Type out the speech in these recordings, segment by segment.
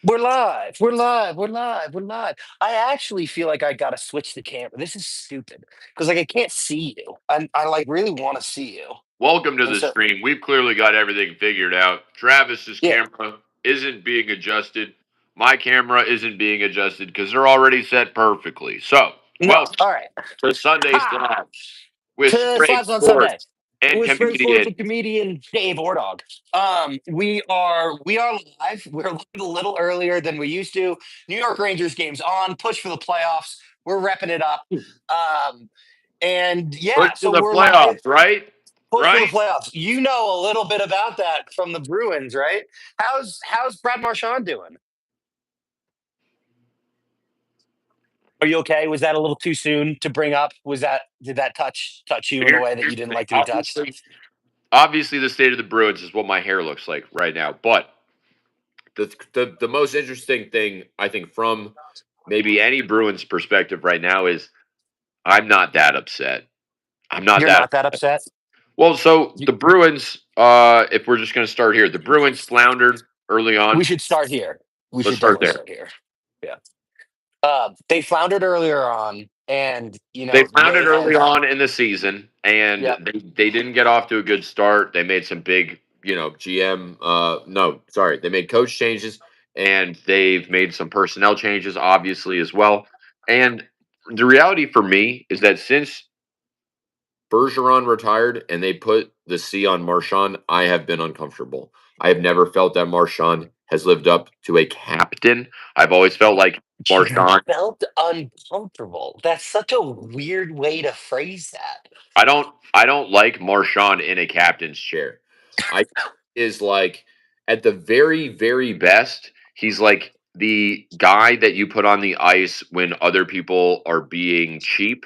We're live. We're live. We're live. We're live. I actually feel like I gotta switch the camera. This is stupid because like I can't see you. I like really want to see you. Welcome to And the so stream. We've clearly got everything figured out. Travis's yeah, camera isn't being adjusted. My camera isn't being adjusted because they're already set perfectly. So, no. welcome All right. to Sunday Ha! Slabs with To Straight Slabs on Sunday Sports and with Straight Sports comedian. and comedian Dave Ordog. We are live. We're live a little earlier than we used to. New York Rangers games on. Push for the playoffs. We're repping it up. And Push yeah, to so the we're live. playoffs, right? Push for the Right? playoffs. You know a little bit about that from the Bruins, right? How's Brad Marchand doing? Are you okay? Was that a little too soon to bring up? Did that touch you in a Here, way that here's you the didn't thing. like to be touched? Obviously, the state of the Bruins is what my hair looks like right now. But the most interesting thing I think from maybe any Bruins perspective right now is I'm not that upset. I'm not You're that. not that upset. Well, so You- the Bruins, if we're just going to start here, the Bruins floundered early We on. should start here. We Let's should start definitely there. start here. Yeah. They floundered earlier on, and They they floundered have. early on in the season, and Yep. they didn't get off to a good start. They made some big, GM. No, sorry, they made coach changes, and they've made some personnel changes, obviously as well. And the reality for me is that since Bergeron retired and they put the C on Marchand, I have been uncomfortable. I have never felt that Marchand has lived up to a captain. I've always felt like You Marchand. felt uncomfortable. That's such a weird way to phrase that. I don't like Marchand in a captain's chair. I is like at the very very best, he's like the guy that you put on the ice when other people are being cheap,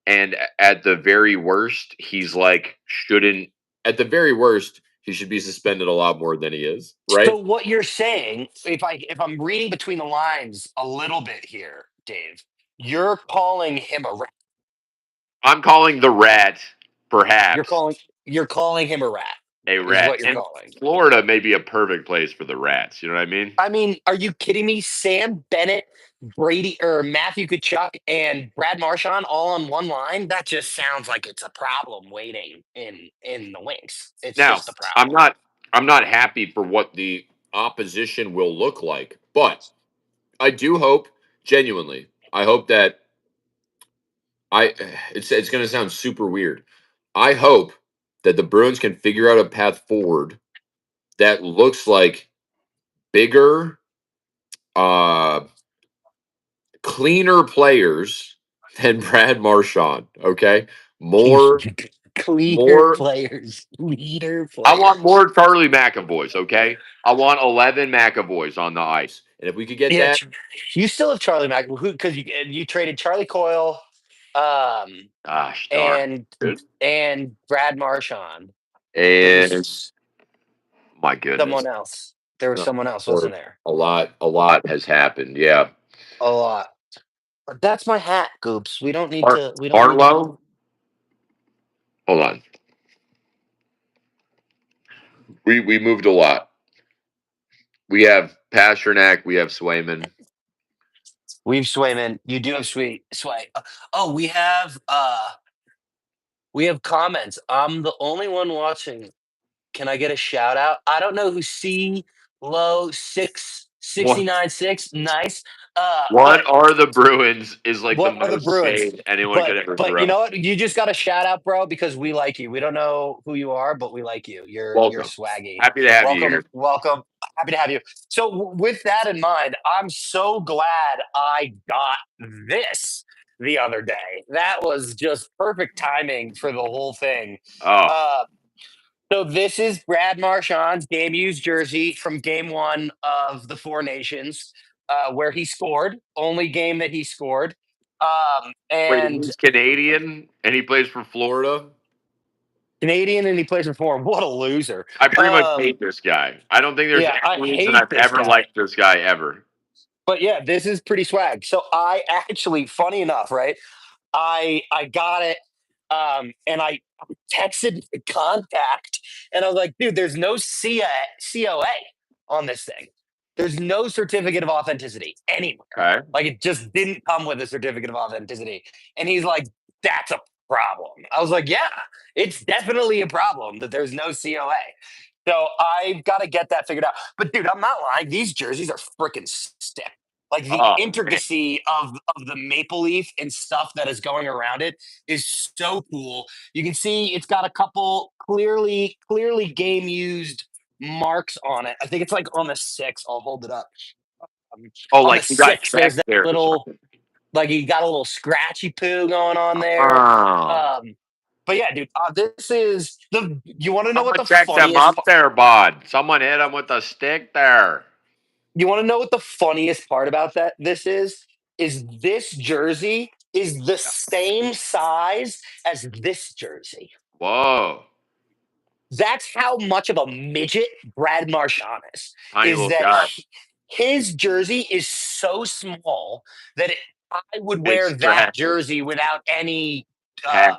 and at the very worst, he's like shouldn't. At the very worst, he should be suspended a lot more than he is, So right? what you're saying, if I'm reading between the lines a little bit here, Dave, you're calling him a rat. I'm calling the rat, You're perhaps, calling you're calling him a rat, a is rat. what you're And calling. Florida may be a perfect place for the rats. You know what I mean? I mean, are you kidding me? Sam Bennett, Brady or Matthew Kachuk, and Brad Marchand all on one line? That just sounds like it's a problem waiting in the wings. It's Now, just a I'm problem. not I'm not happy for what the opposition will look like, but I do hope genuinely. I hope that I it's going to sound super weird. I hope that the Bruins can figure out a path forward that looks like bigger uh cleaner players than Brad Marchand, okay? More Cleaner more players, leader I want players. more Charlie McAvoys, okay? I want 11 McAvoys on the ice. And if we could get Yeah, that, you still have Charlie Mack because you traded Charlie Coyle, um, gosh darn, and dude. Brad Marchand. There And was my goodness. someone else. There was No, someone else, or wasn't there? a lot has happened. Yeah. A lot. But that's my hat, Goops. We don't need Bar- to. We don't need to. Barlow, hold on. We moved a lot. We have Pasternak, we have Swayman. We've Swayman. You do have sweet Sway. Oh, we have comments. I'm the only one watching. Can I get a shout out? I don't know who C low six sixty What nine six. Nice. But what are the Bruins is like the what are the most Bruins? shade anyone But could ever but you throw. know what? You just got a shout out, bro, because we like you. We don't know who you are, but we like you. You're Welcome. swaggy. Happy to have you Welcome, here. welcome. Happy to have you. So with that in mind, I'm so glad I got this the other day. That was just perfect timing for the whole thing. Oh, Uh, so this is Brad Marchand's game used jersey from game one of the Four Nations, where he scored. Only game that he scored. wait, And he's Canadian and he plays for Florida? Canadian, and he plays for four. What a loser. I pretty much Um, hate this guy. I don't think there's yeah, I any reason hate I've this ever guy. liked this guy ever. But yeah, this is pretty swag. So I actually, funny enough, right? I got it, and I texted the contact, and I was like, dude, there's no COA on this thing. There's no certificate of authenticity anywhere. Okay. Like it just didn't come with a certificate of authenticity. And he's like, that's a problem. I was like, yeah, it's definitely a problem that there's no COA. So I've got to get that figured out. But dude, I'm not lying. These jerseys are freaking stiff. Like the Oh, man. intricacy of the maple leaf and stuff that is going around it is so cool. You can see it's got a couple clearly game used marks on it. I think it's like on the six. I'll hold it up. Um, Oh, on the like you got six, there's checked that there or little something. like you got a little scratchy poo going on there. Oh. But yeah, dude, this is the. You want to know what Someone the checked them funniest? up there, bud. Someone hit him with a stick there. You want to know what the funniest part about that? This is this jersey is the same size as this jersey. Whoa. That's how much of a midget Brad Marchand is. Tiny Is little that guy. his jersey is so small that I would wear It's that stretchy. jersey without Heck.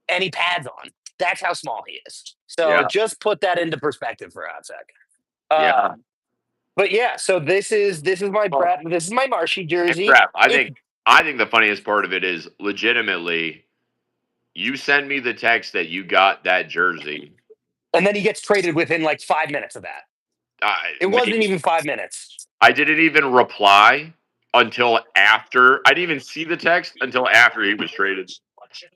any pads on. That's how small he is. So Yeah. just put that into perspective for a hot sec. Yeah. But yeah, so this is my Well, Brad. This is my Marshy hey, jersey. Prep, It, I think the funniest part of it is legitimately you send me the text that you got that jersey. and then he gets traded within like 5 minutes of that. It wasn't Wait, even 5 minutes. I didn't even reply until after. I didn't even see the text until after he was traded.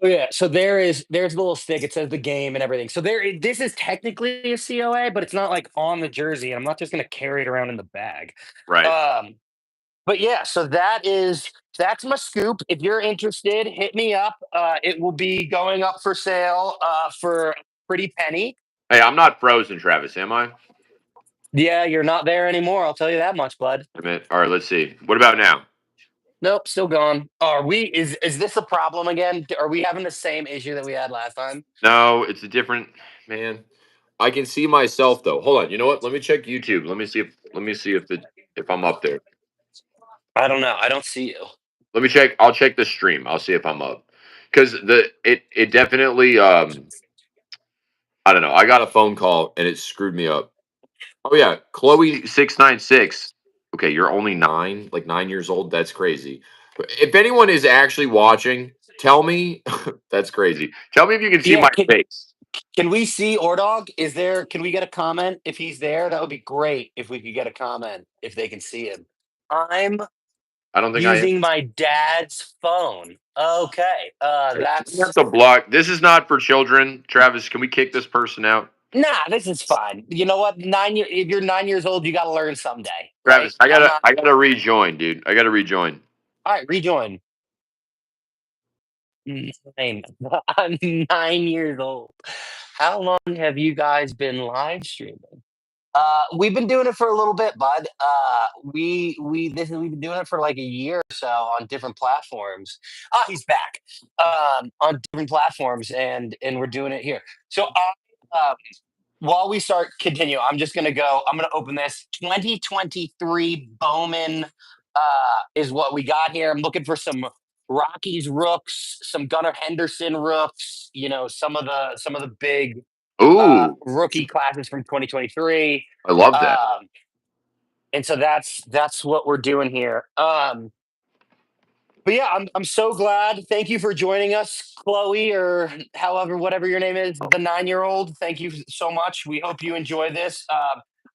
Oh yeah, so there's the little stick. It says the game and everything. So this is technically a COA, but it's not like on the jersey. I'm not just gonna carry it around in the bag. Right. Um, but yeah, so that's my scoop. If you're interested, hit me up. It will be going up for sale for a pretty penny. Hey, I'm not frozen, Travis, am I? Yeah, you're not there anymore. I'll tell you that much, bud. I mean, all right, let's see. What about now? Nope, still gone. Are we? Is this a problem again? Are we having the same issue that we had last time? No, it's a different man. I can see myself though. Hold on. You know what? Let me check YouTube. Let me see if I'm up there. I don't know. I don't see you. Let me check. I'll check the stream. I'll see if I'm up. Because it definitely I don't know. I got a phone call and it screwed me up. Oh yeah, Chloe 696. Okay, you're only 9, like 9 years old. That's crazy. If anyone is actually watching, tell me that's crazy. Tell me if you can see Yeah, my face. can we see Ordog? Is there? Can we get a comment if he's there? That would be great if we could get a comment if they can see him. I'm I don't think I am. using my dad's phone. Okay, You have that's to block. This is not for children. Travis, can we kick this person out? nah. This is fine. You know what? If you're 9 years old, you got to learn someday, right? Travis, I I'm gotta not. I gotta rejoin, dude. I gotta rejoin. All right, rejoin. 9. I'm 9 years old. How long have you guys been live streaming? We've been doing it for a little bit, bud. We've been doing it for like a year or so on different platforms. Ah, he's back. On different platforms, and we're doing it here. So, while we continue, I'm just gonna go. I'm gonna open this 2023 Bowman. Is what we got here. I'm looking for some Rockies rooks, some Gunnar Henderson rooks. You know, some of the big Ooh, rookie classes from 2023. I love that. And so that's what we're doing here. But yeah, I'm so glad. Thank you for joining us, Chloe, or however, whatever your name is, the 9-year-old. Thank you so much. We hope you enjoy this.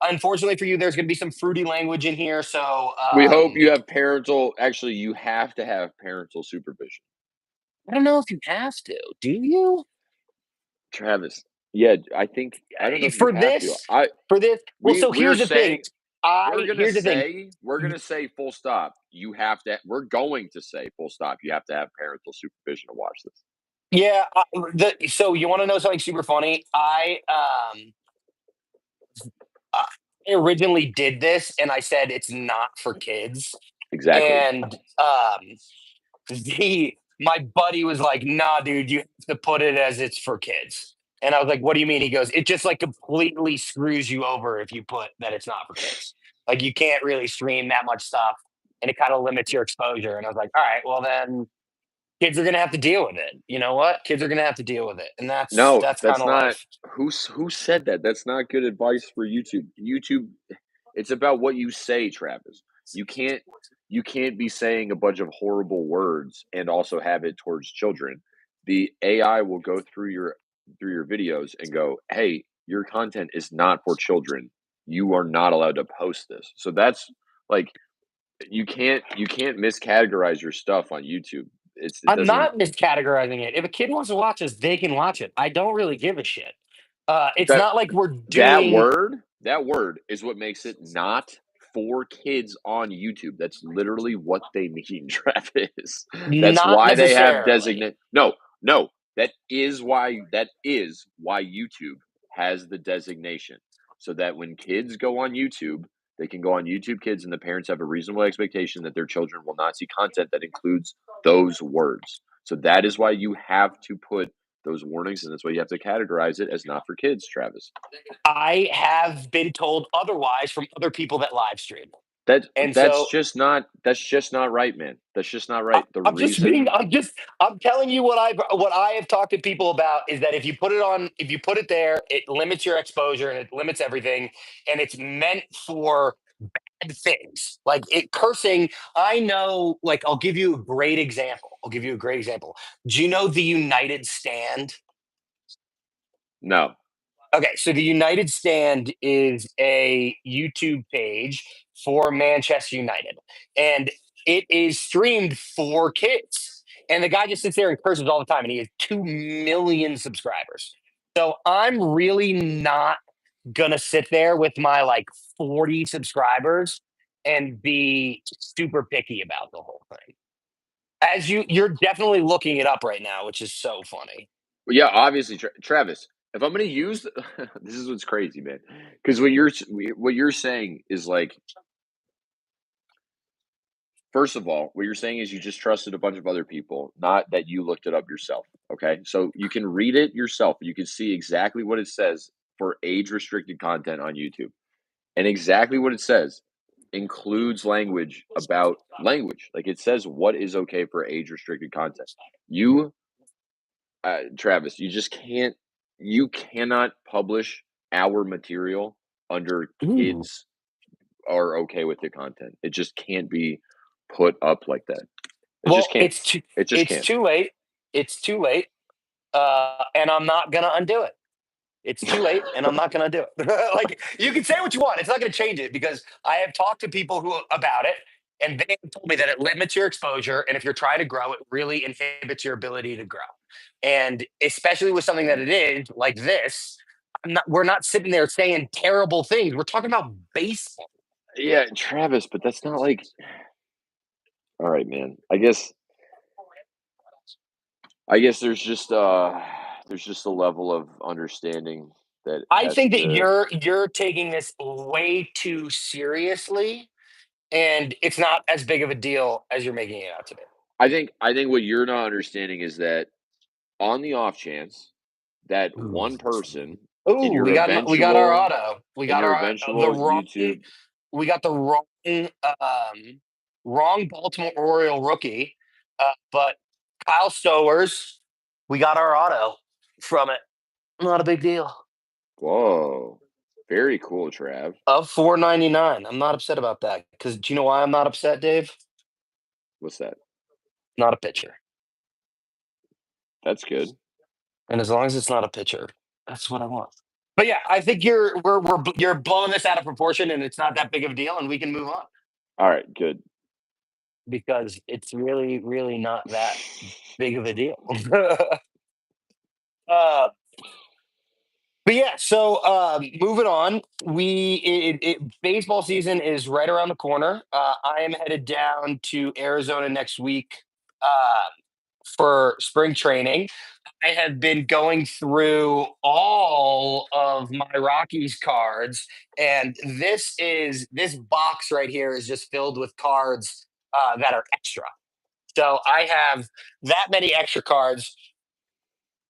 Unfortunately for you, there's going to be some fruity language in here. So We hope you have parental. Actually, you have to have parental supervision. I don't know if you have to. Do you? Travis. Yeah, I think I don't know if you For have to. this, for this. Well, so We're here's the thing. saying Here's the thing. we're gonna say full stop. You have to. We're going to say full stop. You have to have parental supervision to watch this. Yeah. So you want to know something super funny? I originally did this and I said it's not for kids. Exactly. And my buddy was like, nah, dude, you have to put it as it's for kids. And I was like, what do you mean? He goes, it just like completely screws you over if you put that it's not for kids. Like you can't really stream that much stuff and it kind of limits your exposure. And I was like, all right, well then kids are gonna have to deal with it. You know what? Kids are gonna have to deal with it. And that's No, that's kind that's of not. life. Who said that? That's not good advice for YouTube. YouTube. It's about what you say, Travis. You can't be saying a bunch of horrible words and also have it towards children. The AI will go through your videos and go, "Hey, your content is not for children. You are not allowed to post this." So that's like you can't miscategorize your stuff on YouTube. It I'm doesn't not miscategorizing it. If a kid wants to watch this, they can watch it. I don't really give a shit. It's that not like we're doing. that word is what makes it not for kids on YouTube. That's literally what they mean, Travis. That's Not why they have necessarily. designate. No, that is why YouTube has the designation, so that when kids go on YouTube, they can go on YouTube Kids, and the parents have a reasonable expectation that their children will not see content that includes those words. So that is why you have to put those warnings, and that's why you have to categorize it as not for kids, Travis. I have been told otherwise from other people that live stream. That And so that's just not right, man. That's just not I- right. The I'm just being, reason I'm telling you what I have talked to people about is that if you put it there, it limits your exposure and it limits everything. And it's meant for bad things like it cursing. I know, like, I'll give you a great example. Do you know the United Stand? no. Okay, so the United Stand is a YouTube page for Manchester United, and it is streamed for kids. And the guy just sits there and curses all the time, and he has 2 million subscribers. So I'm really not gonna sit there with my like 40 subscribers and be super picky about the whole thing. As you're definitely looking it up right now, which is so funny. Well, yeah, obviously, Travis. If I'm going to use this is what's crazy, man. Because what you're saying is like, first of all, what you're saying is you just trusted a bunch of other people, not that you looked it up yourself. Okay, so you can read it yourself. You can see exactly what it says for age restricted content on YouTube. And exactly what it says includes language about language. Like it says what is okay for age restricted content. You, Travis, you cannot publish our material under Ooh. kids are okay with the content. It just can't be put up like that. It just Well, can't. It just it's can't. too late. It's too late. And I'm not gonna undo it. It's too late, and I'm not gonna do it. Like you can say what you want. It's not gonna change it because I have talked to people who about it, and they have told me that it limits your exposure, and if you're trying to grow, it really inhibits your ability to grow. And especially with something that it is like this, we're not sitting there saying terrible things. We're talking about baseball. Yeah, Travis, but that's not like. All right, man. I guess there's just a level of understanding that I has think that to. you're taking this way too seriously, and it's not as big of a deal as you're making it out to be. I think what you're not understanding is that on the off chance that Ooh. one person in Ooh, we got our auto. We got our the wrong YouTube. we got the wrong Baltimore Oriole rookie, but Kyle Stowers, we got our auto from it. Not a big deal. Whoa, very cool, Trav. Of 4.99. I'm not upset about that because do you know why I'm not upset, Dave? What's that? Not a pitcher. That's good. And as long as it's not a pitcher, that's what I want. But yeah, I think you're blowing this out of proportion, and it's not that big of a deal, and we can move on All right, good. because it's really not that big of a deal. uh, but yeah, so moving on, baseball season is right around the corner. I am headed down to Arizona next week for spring training. I have been going through all of my Rockies cards, and this box right here is just filled with cards that are extra. So I have that many extra cards.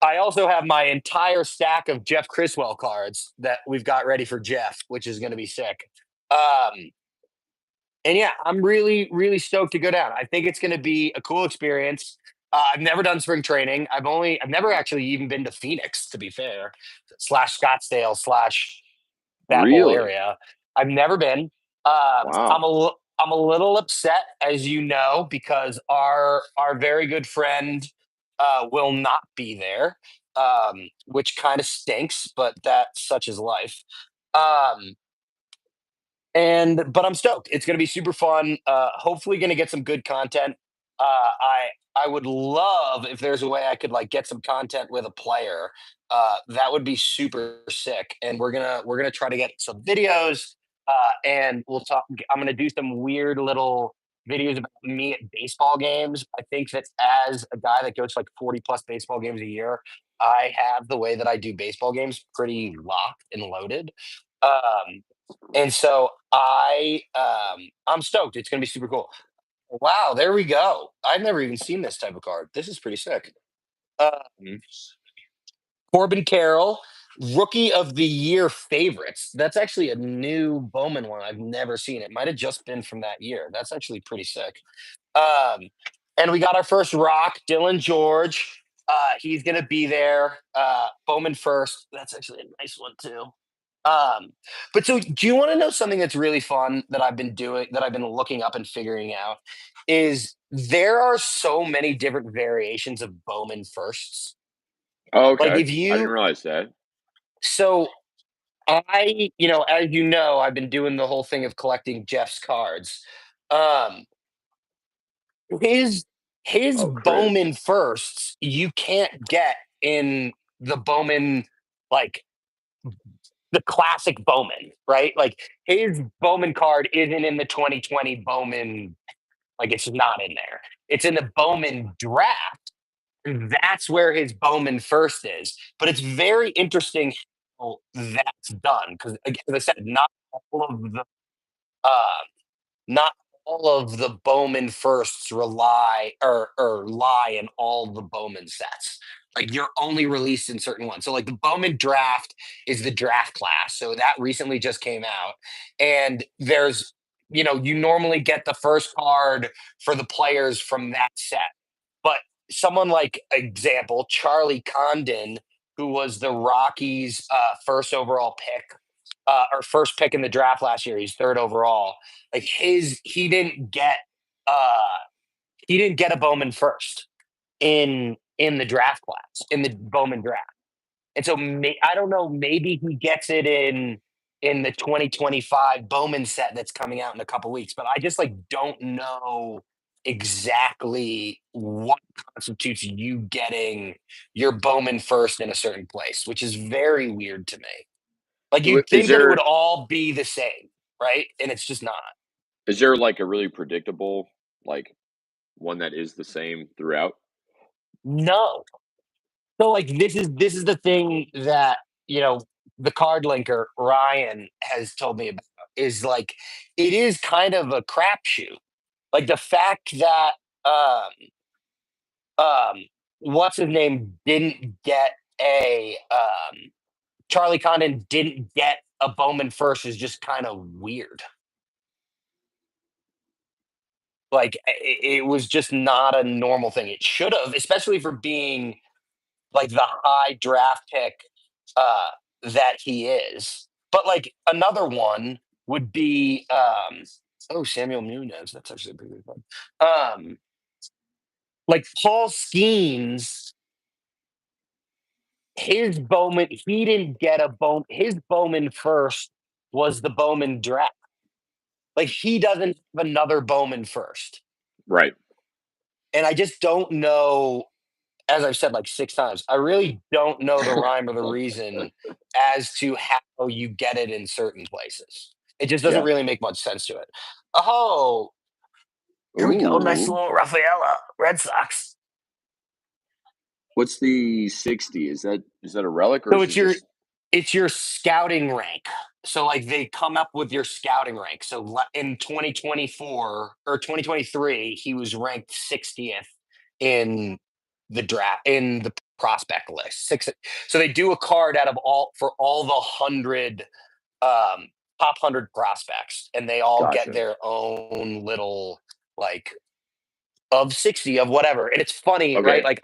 I also have my entire stack of Jeff Criswell cards that we've got ready for Jeff, which is going to be sick. Um, and yeah, I'm really stoked to go down. I think it's going to be a cool experience. I've never done spring training. I've never actually even been to Phoenix, to be fair, slash Scottsdale slash that whole Really? area. I've never been. Wow. I'm a little upset, as you know, because our very good friend will not be there, which kind of stinks, but that's such is life. Um, but I'm stoked. It's going to be super fun. Hopefully, going to get some good content. I would love if there's a way I could like get some content with a player. That would be super sick. And we're gonna try to get some videos. And we'll talk. I'm gonna do some weird little videos about me at baseball games. I think that as a guy that goes to like 40 plus baseball games a year, I have the way that I do baseball games pretty locked and loaded. Um, and so I'm stoked. It's gonna be super cool. Wow, there we go. I've never even seen this type of card. This is pretty sick. Um, Corbin Carroll, Rookie of the Year favorites. That's actually a new Bowman one. I've never seen it. Might have just been from that year. That's actually pretty sick. Um, and we got our first rock, Dylan George. He's gonna be there. Bowman first. That's actually a nice one too. Um, but so do you want to know something that's really fun that I've been doing, that I've been looking up and figuring out? Is there are so many different variations of Bowman firsts. Oh, Like okay. if I didn't you realize that. so as you know, I've been doing the whole thing of collecting Jeff's cards. Um, his his Oh, Chris. Bowman firsts you can't get in the Bowman, like the classic Bowman, right? Like his Bowman card isn't in the 2020 Bowman, like it's not in there. It's in the Bowman draft. That's where his Bowman first is. But it's very interesting how that's done because, as I said, all of the uh, not all of the Bowman firsts rely or lie in all the Bowman sets. Like you're only released in certain ones. So like the Bowman draft is the draft class. So that recently just came out. And you normally get the first card for the players from that set. But someone like example, Charlie Condon, who was the Rockies' first overall pick, or first pick in the draft last year. He's third overall. Like uh he didn't get a Bowman first in the draft class in the Bowman draft. And so I don't know, maybe he gets it in the 2025 Bowman set that's coming out in a couple weeks, but I just like don't know exactly what constitutes you getting your Bowman first in a certain place, which is very weird to me. Like you'd Is think that it would there all be the same, right? And it's just not. like a really predictable like one that is the same throughout? No. So like this is the thing that the card linker Ryan has told me about is like it is kind of a crapshoot. Like the fact that um what's his name didn't get a Charlie Condon didn't get a Bowman first is just kind of weird. Like it was just not a normal thing. It should have, especially for being like the high draft pick uh, that he is. But like another one would be Samuel Nunez. That's actually pretty good fun. Like Paul Skeens, his Bowman, he didn't get a Bowman. His Bowman first was the Bowman draft. Like he doesn't have another Bowman first. Right. And I just don't know, as I've said like six times, I really don't know the rhyme or the reason as to how you get it in certain places. It just doesn't Yeah. really make much sense to it. Oh, here we go. Nice Ooh. little Rafaela, Red Sox. What's the 60? Is that a relic or So is it just it's your scouting rank. So like they come up with your scouting rank. So in 2024 or 2023, he was ranked 60th in the draft in the prospect list. So they do a card out of all the 100 top 100 prospects, and they all get gotcha? their own little like of 60 of whatever. And it's funny, right? Okay. Like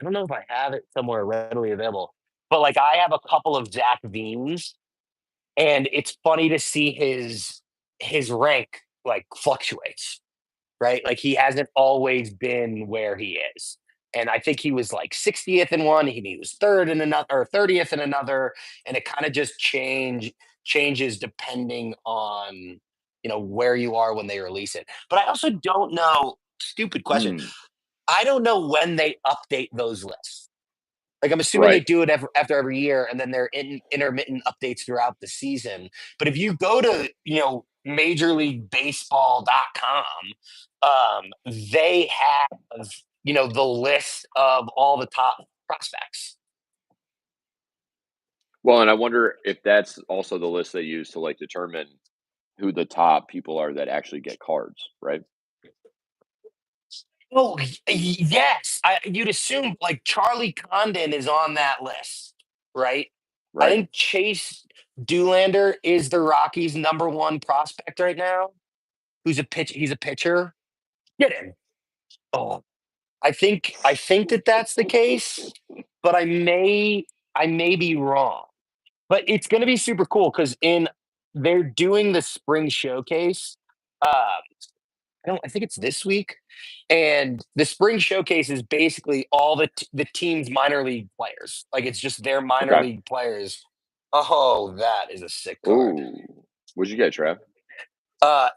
I don't know if I have it somewhere readily available, but like I have a couple of Zach Veens and it's funny to see his rank like fluctuates, right? Like he hasn't always been where he is. And I think he was like 60th in one, he was third in another, or 30th in another, and it kind of just changes depending on where you are when they release it. But I also don't know. Stupid question. Mm, I don't know when they update those lists. Like I'm assuming they right. do it after every year, and then they're in intermittent updates throughout the season. But if you go to MajorLeagueBaseball.com, they have the list of all the top prospects. Well, and I wonder if that's also the list they use to like determine who the top people are that actually get cards, right? Oh yes, you'd assume like Charlie Condon is on that list, right? I Right. think Chase Doolander is the Rockies' #1 prospect right now. He's a pitcher. Get him. Oh, I think that that's the case, but I may be wrong. But it's going to be super cool because they're doing the spring showcase. I think it's this week, and the spring showcase is basically all the team's minor league players. Like it's just their minor Okay. league players. Oh, that is a sick card. Ooh. What'd you get, Trav? Uh,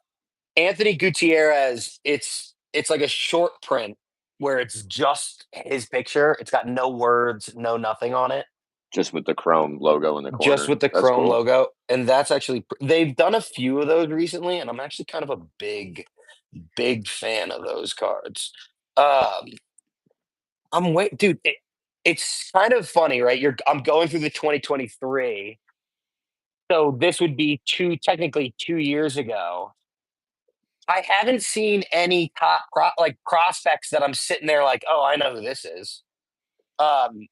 Anthony Gutierrez, it's like a short print where it's just his picture. It's got no words, no nothing on it, Just with the Chrome logo in the just corner. with the That's Chrome cool. logo. And that's actually they've done a few of those recently, and I'm actually kind of a big fan of those cards. Um, dude. It's kind of funny, right? I'm going through the 2023, so this would be technically 2 years ago. I haven't seen any top like prospects that I'm sitting there like, oh, I know who this is. Um,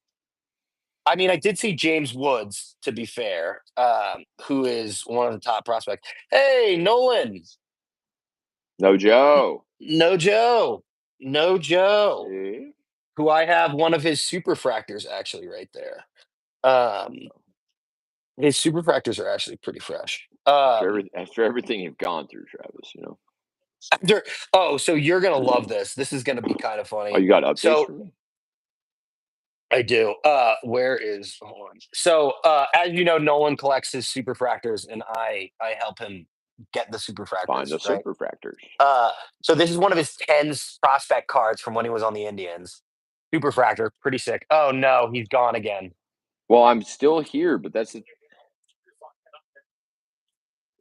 I mean, I did see James Woods, to be fair, who is one of the top prospects. Hey, Nolan, No Joe. no Joe, no Joe, See? who I have one of his superfractors actually right there. Um, his superfractors are actually pretty fresh. After everything you've gone through, Travis, After, so you're gonna love this. This is gonna be kind of Oh, funny. you got updates So for me? I do. Where is hold on. So as you know, Nolan collects his superfractors and I help him get the Find superfractors, the right? superfractors. So this is one of his 10 prospect cards from when he was on the Indians. Superfractor, pretty sick. Oh no, he's gone again. Well, I'm still here, but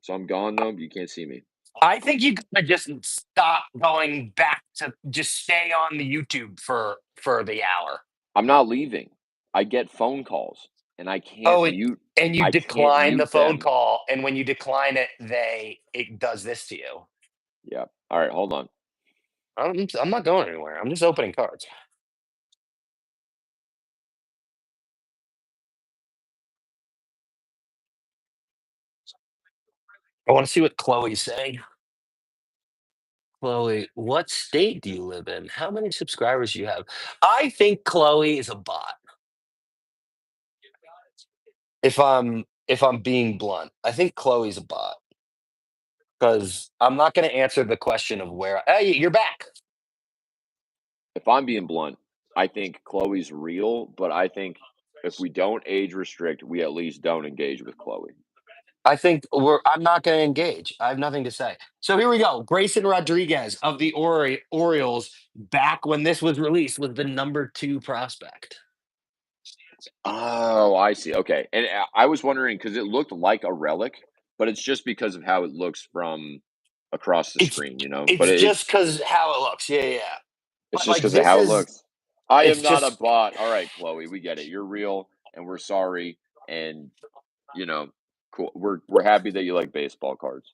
so I'm gone though. You can't see me. I think you gotta just stop going back to just stay on the YouTube for the hour. I'm not leaving. I get phone calls and I can't Oh, mute. and you I can't decline the mute phone them. call, and when you decline it, it does this to you. Yeah. All right, hold on. I'm not going anywhere. I'm just opening cards. I want to see what Chloe's saying. Chloe, what state do you live in? How many subscribers do you have? I think Chloe is a bot. If I'm being blunt, I think Chloe's a bot because I'm not going to answer the question of where. Hey, you're back. If I'm being blunt, I think Chloe's real, but I think if we don't age restrict, we at least don't engage with Chloe. I think I'm not going to engage. I have nothing to say. So here we go. Grayson Rodriguez of the Orioles, back when this was released, was the #2 prospect. Oh, I see. Okay. And I was wondering because it looked like a relic, but it's just because of how it looks from across the It's screen. But it's just because how it looks. Yeah, yeah. it's But just like because of this how it is, looks. I it's am not a just bot. All right, Chloe, we get it. You're real, and we're sorry, and you know, cool. We're happy that you like baseball cards.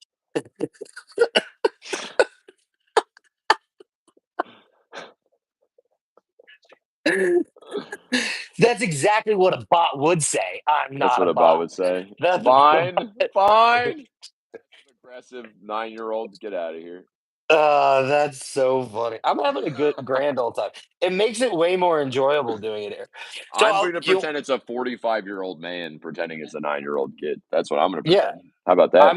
that's exactly what a bot would say. I'm That's not what a a bot bot. would say. That's what a Fine, bot. fine. Aggressive 9-year-old, get out of here. That's so funny. I'm having a good grand old time. It makes it way more enjoyable doing it here. So I'm I'll going to you pretend it's a 45-year-old man pretending it's a 9-year-old kid. That's what I'm going to yeah, pretend. How about that?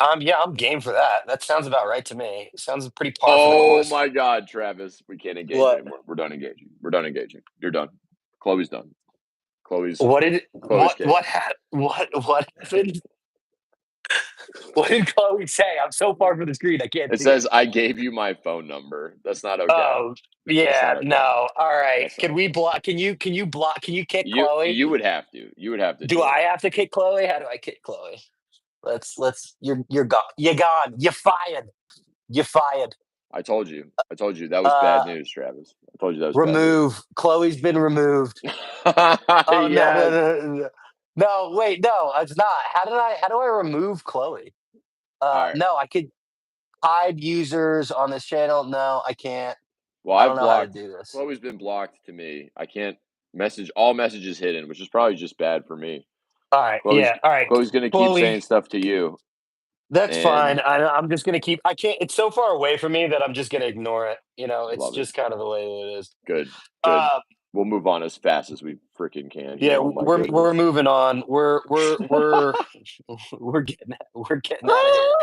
I'm game for that. That sounds about right to me. Sounds pretty par for the Oh course. my God, Travis, we can't engage What anymore. We're done engaging. We're done engaging. You're done. Chloe's done. Chloe's what did Chloe's cake. what happened? What did Chloe say? I'm so far from the screen I can't It see it. says I gave you my phone number. That's not okay. Oh That's yeah, not okay. no. All right. That's not Can we okay. block can you block can you kick You Chloe? you would have to. You would have to Do do it. I have to kick Chloe? How do I kick Chloe? Let's you're gone. You're gone. You're fired. You're fired. I told you. I told you that was bad Uh news, Travis. I told you that was bad news. remove. Chloe's been removed. Oh no, no, Yes. no, no. No, wait, no, it's not. How do I remove Chloe? All right. No, I could hide users on this channel. No, I can't. Well, I don't I've know how to blocked. do this. Chloe's been blocked to me. I can't message all messages hidden, which is probably just bad for me. All right, Chloe's yeah, all right. Chloe's gonna keep saying Chloe, stuff to you, that's and fine. I'm just gonna keep. I can't. It's so far away from me that I'm just gonna ignore it. You know, it's love it. just kind of the way it is. Good, good. Uh, We'll move on as fast as we freaking can yeah, here. Oh my we're goodness. moving on. We're we're getting out of here.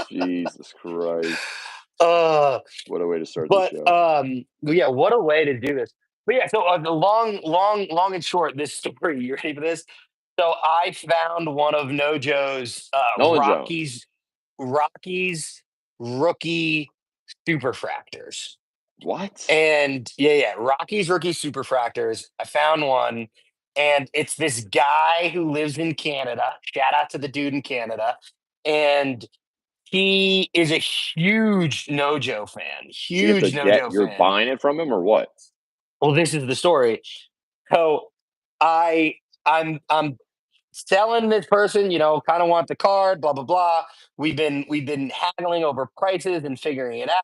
Jesus Christ! uh, What a way to start the but show. yeah, what a way to do this. But yeah, so the long and short, this story. You ready for this? So I found one of Nojo's Nolan Jones. Rockies rookie superfractors. What? And yeah, Rockies rookie superfractors. I found one, and it's this guy who lives in Canada. Shout out to the dude in Canada. And he is a huge Nojo fan. So you have to Huge get. Nojo You're fan. buying it from him or what? Well, this is the story. So I I'm selling this person, kind of want the card, blah blah blah. We've been haggling over prices and figuring it out.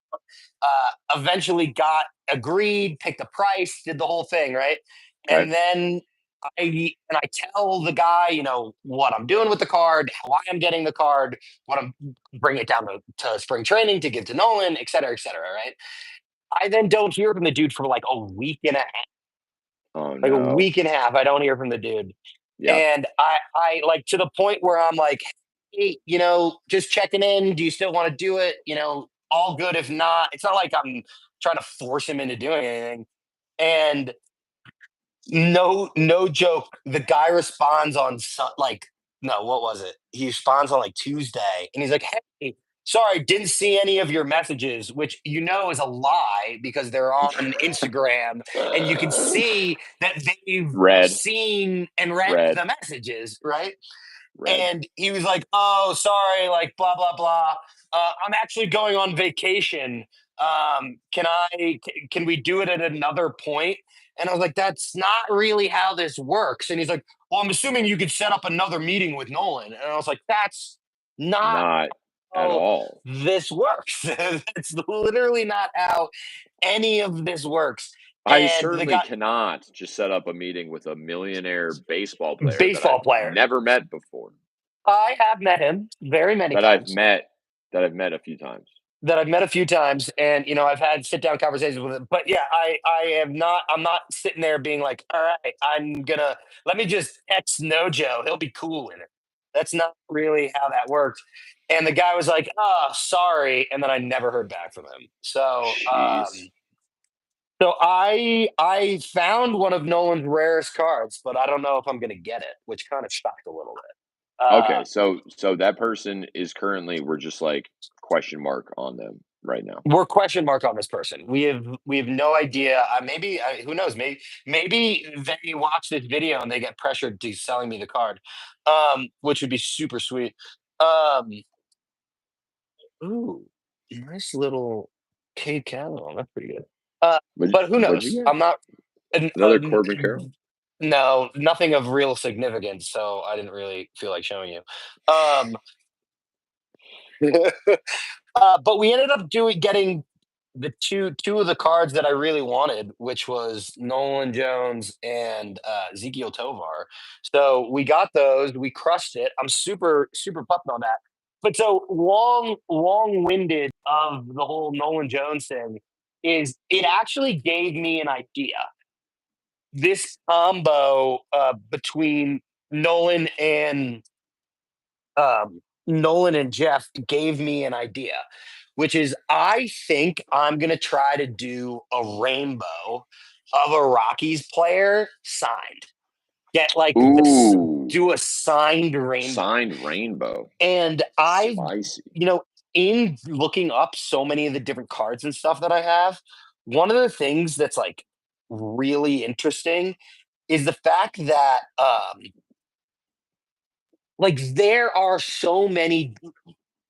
Eventually got agreed, picked a price, did the whole thing, right? Okay. And then I tell the guy, what I'm doing with the card, why I'm getting the card, what I'm bringing it down to spring training to give to Nolan, et cetera, right? I then don't hear from the dude for like a week and a half, Oh like a no. week and a half. I don't hear from the dude. Yep. And I like to the point where I'm like, hey, just checking in. Do you still want to do it? All good. If not, it's not like I'm trying to force him into doing anything. And no joke. The guy responds on like, no, what was it? He responds on like Tuesday, and he's like, "Hey, sorry, didn't see any of your messages," which is a lie because they're on Instagram, and you can see that they've Red. seen and read Red. the messages, right? Red. And he was like, "Oh, sorry, like blah blah blah. I'm actually going on vacation. Can we do it at another point?" And I was like, "That's not really how this works." And he's like, "Well, I'm assuming you could set up another meeting with Nolan." And I was like, "That's not Not at how all. this works. It's literally not how any of this works." I And the certainly guy, cannot just set up a meeting with a millionaire baseball player that baseball I've player, never met before. I have met him very many That I've times. met that I've met a few times. That I've met a few times, and I've had sit down conversations with him. But yeah, I am not. I'm not sitting there being like, all right, I'm gonna let me just X Nojo. He'll be cool in it. That's not really how that worked. And the guy was like, "Oh, sorry," and then I never heard back from him. Jeez. So I found one of Nolan's rarest cards, but I don't know if I'm gonna get it, which kind of shocked a little bit. Okay, so that person is currently we're just like question mark on them right now. We're question mark on this person. We have no idea. Maybe who knows? Maybe they watch this video and they get pressured to selling me the card, which would be super sweet. Um, ooh, nice little Cade Callowell. That's pretty good. But who What'd knows? you get? I'm not. n- uh, Another n- Corbin Carroll? no, nothing of real significance. So I didn't really feel like showing you. Um, but we ended up getting the two of the cards that I really wanted, which was Nolan Jones and Ezekiel Tovar. So we got those. We crushed it. I'm super super pumped on that. but so long-winded of the whole Nolan Jones thing is it actually gave me an idea. This combo between Nolan and Nolan and Jeff gave me an idea, which is I think I'm gonna try to do a rainbow of a Rockies player signed. Get like this, Ooh, do a signed rainbow. signed rainbow. And I've, Spicy. in looking up so many of the different cards and stuff that I have, one of the things that's like really interesting is the fact that like there are so many,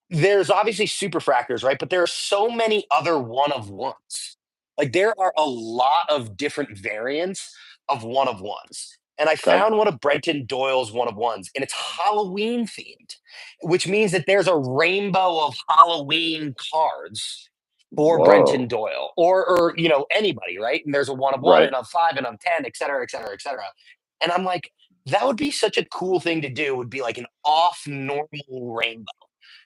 there's obviously superfractors, right? But there are so many other one of ones. Like there are a lot of different variants of one of ones. And I Okay. found one of Brenton Doyle's one of ones, and it's Halloween themed, which means that there's a rainbow of Halloween cards for Brenton Whoa. Doyle or anybody, right? And there's a one of one Right. and a five and a 10, et cetera, et cetera, et cetera. And I'm like, that would be such a cool thing to do, would be like an off normal rainbow,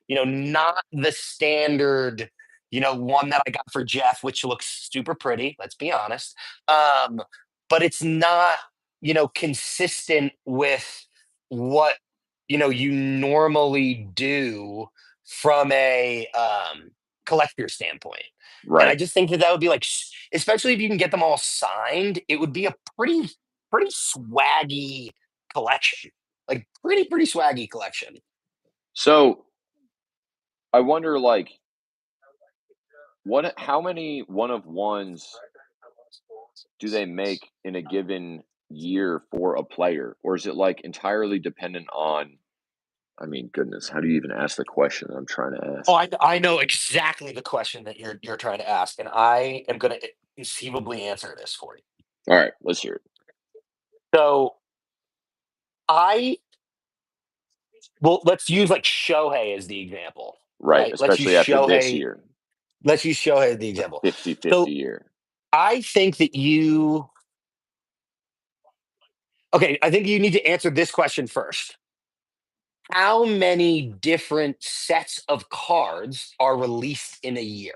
not the standard, one that I got for Jeff, which looks super pretty, let's be honest. But it's not, consistent with what, you normally do from a collector standpoint. And I Right. just think that would be like, especially if you can get them all signed, it would be a pretty swaggy collection. Like pretty swaggy collection. So I wonder, like, how many one of ones do they make in a given year for a player, or is it like entirely dependent on? I mean, goodness, how do you even ask the question that I'm trying to Oh, ask? I know exactly the question that you're trying to ask, and I am going to conceivably answer this for you. All right, let's hear it. So I well, let's use like Shohei as the example, Right, right? especially after this year, Let's use Shohei as the the example. 50-50 So year. I think that okay, I think you need to answer this question first. How many different sets of cards are released in a year?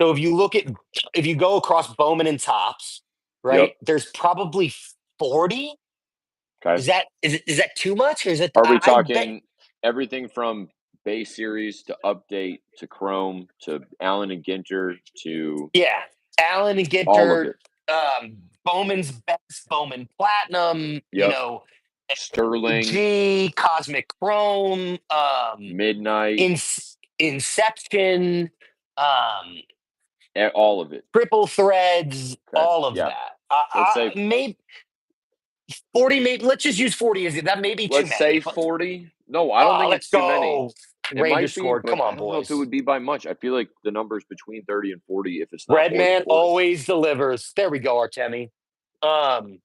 So if you go across Bowman and Tops, right? Yep. There's probably 40. Okay. Is that too much? Or is it? Are we I bet. talking everything from base series to update to Chrome to Allen and Ginter to Yeah, Allen and all of Ginter, it? Bowman's best, Bowman Platinum. Yep. Sterling, G, Cosmic Chrome, Midnight, Inception, um, all of it. Triple Threads, Okay. all of Yeah. that. Let's say Maybe 40. Maybe let's just use 40. Is it that may be too let's many? say But 40. No, I don't think let's it's too many. go. It Rangers might be, scored. but Come I on, don't know if it boys. would be by much. I feel like the number's between 30 and 40 if it's not more than Redman 40. always delivers. There we go, Artemi. Um,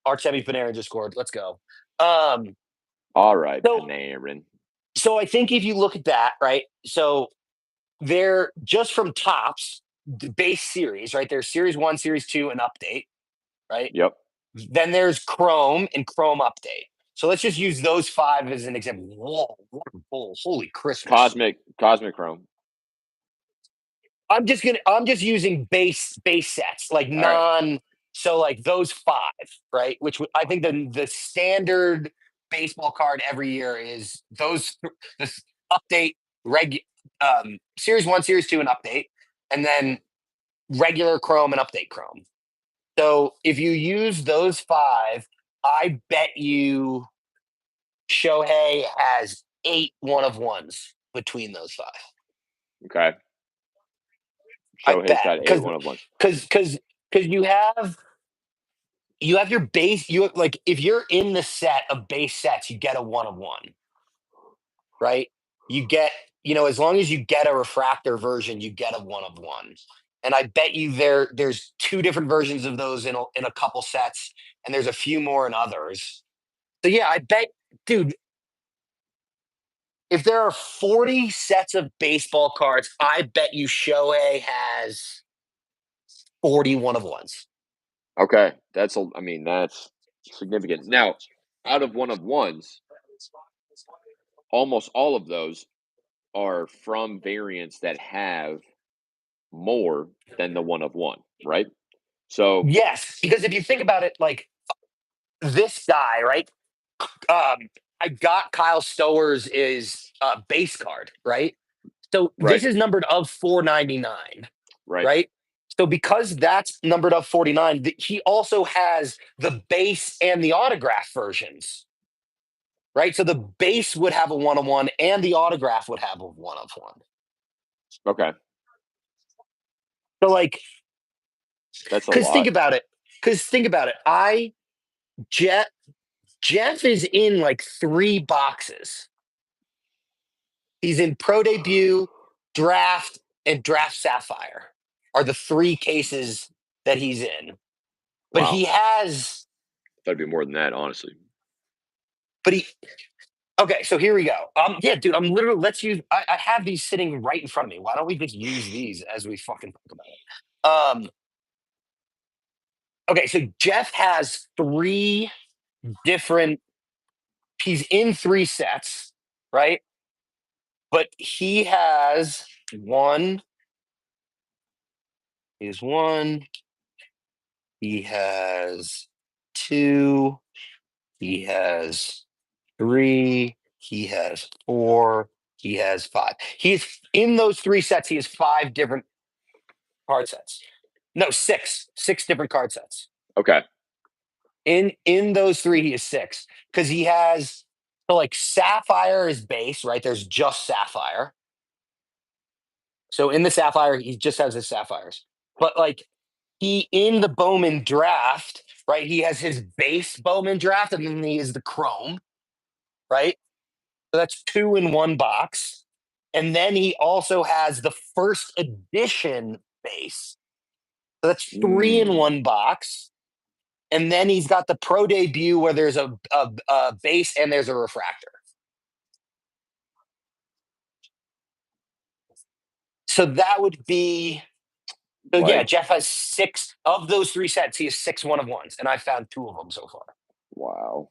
Artemi Panarin just scored. Let's go. Um, All right, so Panarin. so I think if you look at that, right? So they're just from tops, the base series, right? There's series one, series two, and update, right? Yep. Then there's Chrome and Chrome update. So let's just use those five as an example. Whoa, what a bowl. Holy Christmas. Cosmic Chrome. I'm just using base sets, like All right. so like those five, right? Which I think the standard baseball card every year is this update series one, series two, and update, and then regular Chrome and update Chrome. So if you use those five, I bet you Shohei has 8 one of ones between those five. Okay. I Shohei's bet got 8 one of ones. because you have your base. You like if you're in the set of base sets, you get a one of one, right? You get as long as you get a refractor version, you get a one of one. And I bet you there's 2 different versions of those in a couple sets, and there's a few more in others. So yeah, I bet, dude, if there are 40 sets of baseball cards, I bet you Shohei has 41 of ones. Okay. I mean, that's significant. Now, out of one of ones, almost all of those are from variants that have more than the one of one, right? So, Yes, because if you think about it, like this guy, right? I got Kyle Stower's is base card, right? So right, this is numbered of 499, right. right? So because that's numbered of 49, he also has the base and the autograph versions, right? So the base would have a one of one, and the autograph would have a one of one. Okay, So like, that's a because think lot. about it. Because think about it. Jeff Jeff is in like 3 boxes. He's in Pro Debut, Draft, and Draft Sapphire are the 3 cases that he's in. But Wow. he has, That'd be more than that, honestly. but he, okay, so here we go. Yeah, dude, I'm literally, I have these sitting right in front of me. Why don't we just use these as we fucking talk about it? Okay, so Jeff has 3 different, he's in 3 sets, right? But he has one, he's one, he has 2, he has 3, he has 4, he has 5. He's in those 3 sets, he has 5 different card sets. No, 6 different card sets. Okay. In those 3, he has 6 because he has, so like Sapphire is base, right? There's just Sapphire. So in the Sapphire, he just has his Sapphires. But like he in the Bowman draft, right? He has his base Bowman draft, and then he has the Chrome, right? So that's 2 in one box. And then he also has the first edition base. So that's 3 in Mm, one box. And then he's got the Pro Debut where there's a base and there's a refractor. So that would be, so yeah, like, Jeff has 6 of those 3 sets. He has 6 one of ones, and I found 2 of them so far. wow.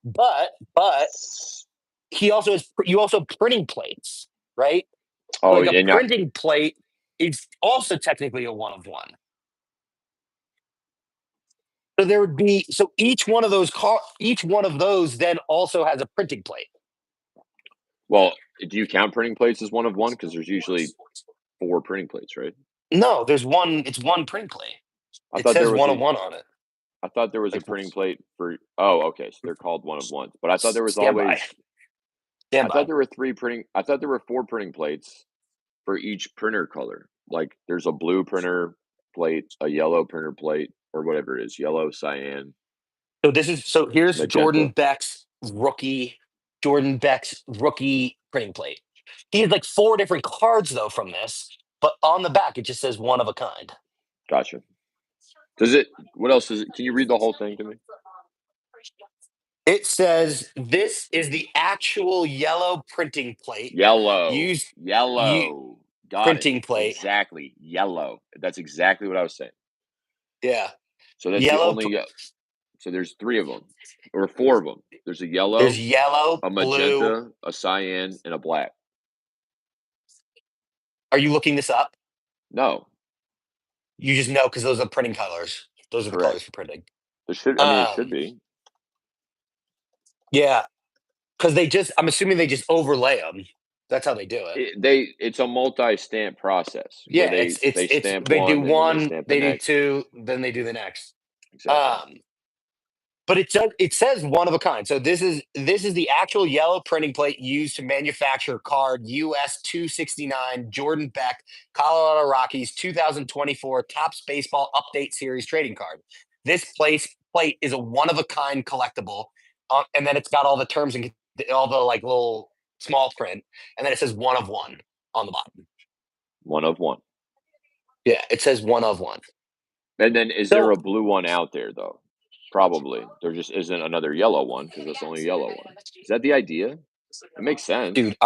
But he also has, you also have printing plates, right? Oh, Like a and printing plate is also technically a one of one. So there would be, so each one of those then also has a printing plate. well, do you count printing plates as one of one? Because there's usually 4 printing plates, right? No, there's one. It's one printing plate. I It thought there says was one of a one on it. I thought there was a Like, printing plate for. Oh, okay, so they're called one of ones. But I thought there was stand by. always. Stand I thought by. there were 3 printing. I thought there were 4 printing plates for each printer color. Like there's a blue printer plate, a yellow printer plate, or whatever it is, yellow, cyan, So here's magenta. Jordan Beck's rookie printing plate. He has like 4 different cards though from this, but on the back it just says one of a kind. Gotcha. Does it? What else is it? Can you read the whole thing to me? It says this is the actual yellow printing plate Yellow, used you yellow. Got it. printing plate. Exactly, yellow. That's exactly what I was saying. Yeah. So that's the Yellow. only. So there's 3 of them, or 4 of them. There's a There's yellow, yellow, a blue. magenta, a cyan, and a black. Are you looking this up? No, You just know because those are printing colors. Those are the colors correct. for printing. There should. I mean, it should Um, be. yeah, because I'm assuming they just overlay them. That's how they do it. It's a multi-stamp process where Yeah, it's they stamp they do one and then they one, stamp the they do next. 2, then they do the next. Exactly. But it says one of a kind. So this is the actual yellow printing plate used to manufacture card US 269 Jordan Beck Colorado Rockies 2024 Topps Baseball Update Series trading card. This plate is a one of a kind collectible, and then it's got all the terms and all the like little small print, and then it says one of one on the bottom. One of one. Yeah, it says one of one. And then is there So, a blue one out there though? Probably. There just isn't another yellow one because that's only a yellow one. Is that the idea? It makes sense. dude,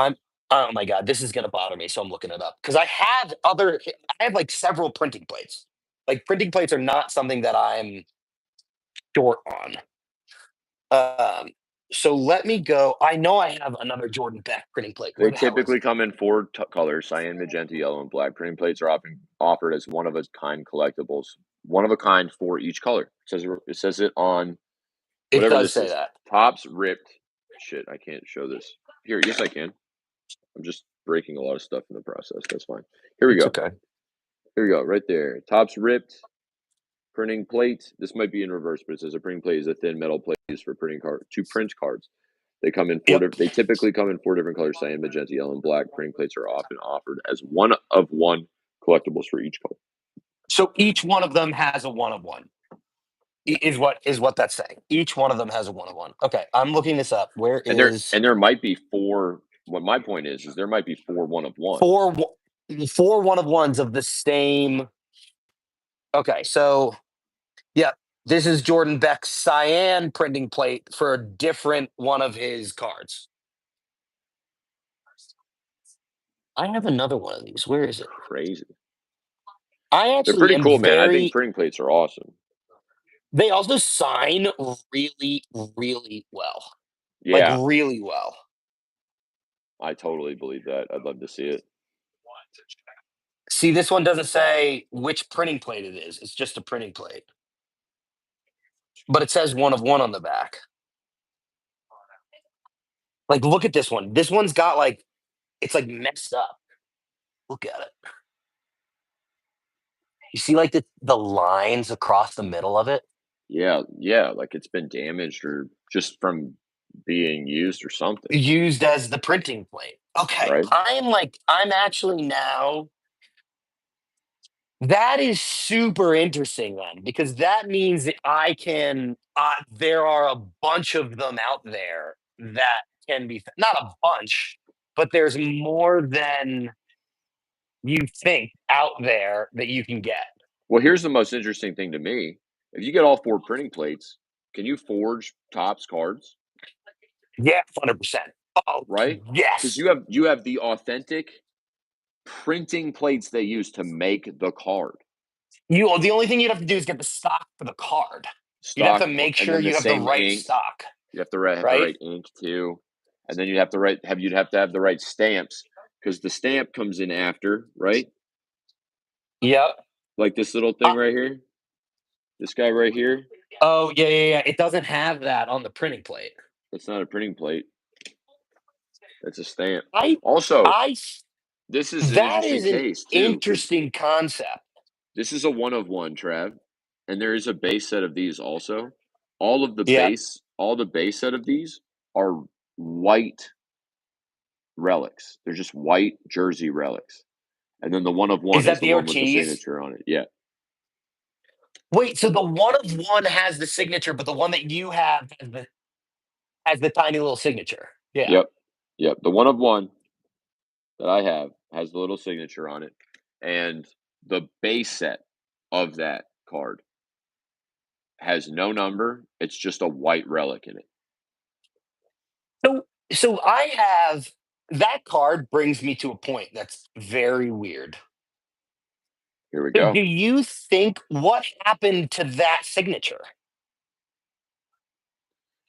oh my god, this is gonna bother me. So I'm looking it up because I have like several printing plates. Like printing plates are not something that I'm short on. So let me go. I know I have another Jordan Beck printing plate. They Where the hell is typically it? come in four colors: cyan, magenta, yellow, and black. Printing plates are often offered as one of a kind collectibles, one of a kind for each color. It says it on It whatever does this say is. that. Tops ripped. Shit, I can't show this. Here, yes, I can. I'm just breaking a lot of stuff in the process. That's fine. Here we It's go. okay. Here we go. Right there. Tops ripped. Printing plate. This might be in reverse, but it says a printing plate is a thin metal plate used for printing to print cards. They come in Yep. They typically come in four different colors: cyan, magenta, yellow, and black. Printing plates are often offered as one of one collectibles for each color. So each one of them has a one of one. Is what that's saying. Each one of them has a one of one. Okay, I'm looking this up. Where is And there might be four. What my point is there might be four one of one. four one of ones of the same? Okay, so yeah, this is Jordan Beck's cyan printing plate for a different one of his cards. I have another one of these. Where is it? Crazy. I They're actually pretty am cool, man. I think very. printing plates are awesome. They also sign really, really well. Like Yeah, really well. I totally believe that. I'd love to see it. See, this one doesn't say which printing plate it is. It's just a printing plate. But it says one of one on the back. Like, look at this one. This one's got like, it's like messed up. Look at it. You see like the lines across the middle of it? Yeah, like it's been damaged or just from being used or something, Used as the printing plate. Okay. right? I'm actually now. That is super interesting then, because that means that there are a bunch of them out there that can be, not a bunch, but there's more than you think out there that you can get. Well, here's the most interesting thing to me. If you get all four printing plates, can you forge Topps cards, Yeah, 100%. Oh, right? Because yes. you have the authentic printing plates they use to make the card. The only thing you'd have to do is get the stock for the card. You'd have to make And sure then the you have the same right ink. stock, You have to have the right? right ink too, and then you'd have to have the right stamps because the stamp comes in after, right? Yep. Like this little Uh, thing right here, this guy right here. oh, yeah, yeah, yeah. It doesn't have that on the printing plate. That's not a printing plate. That's a stamp. I, Also, I, this is an that interesting is an case too because interesting concept. this is a one of one, Trav, and there is a base set of these also. Yeah. All the base set of these are white relics. They're just white jersey relics. And then the one of Is one is that the the one with the Ortiz? signature on it. Yeah. Wait, so the one of one has the signature, but the one that you have has the tiny little signature. Yeah. Yep. Yep. The one of one that I have has the little signature on it. And the base set of that card has no number. It's just a white relic in it. So I have that card brings me to a point that's very weird. Here we So go. do you think what happened to that signature?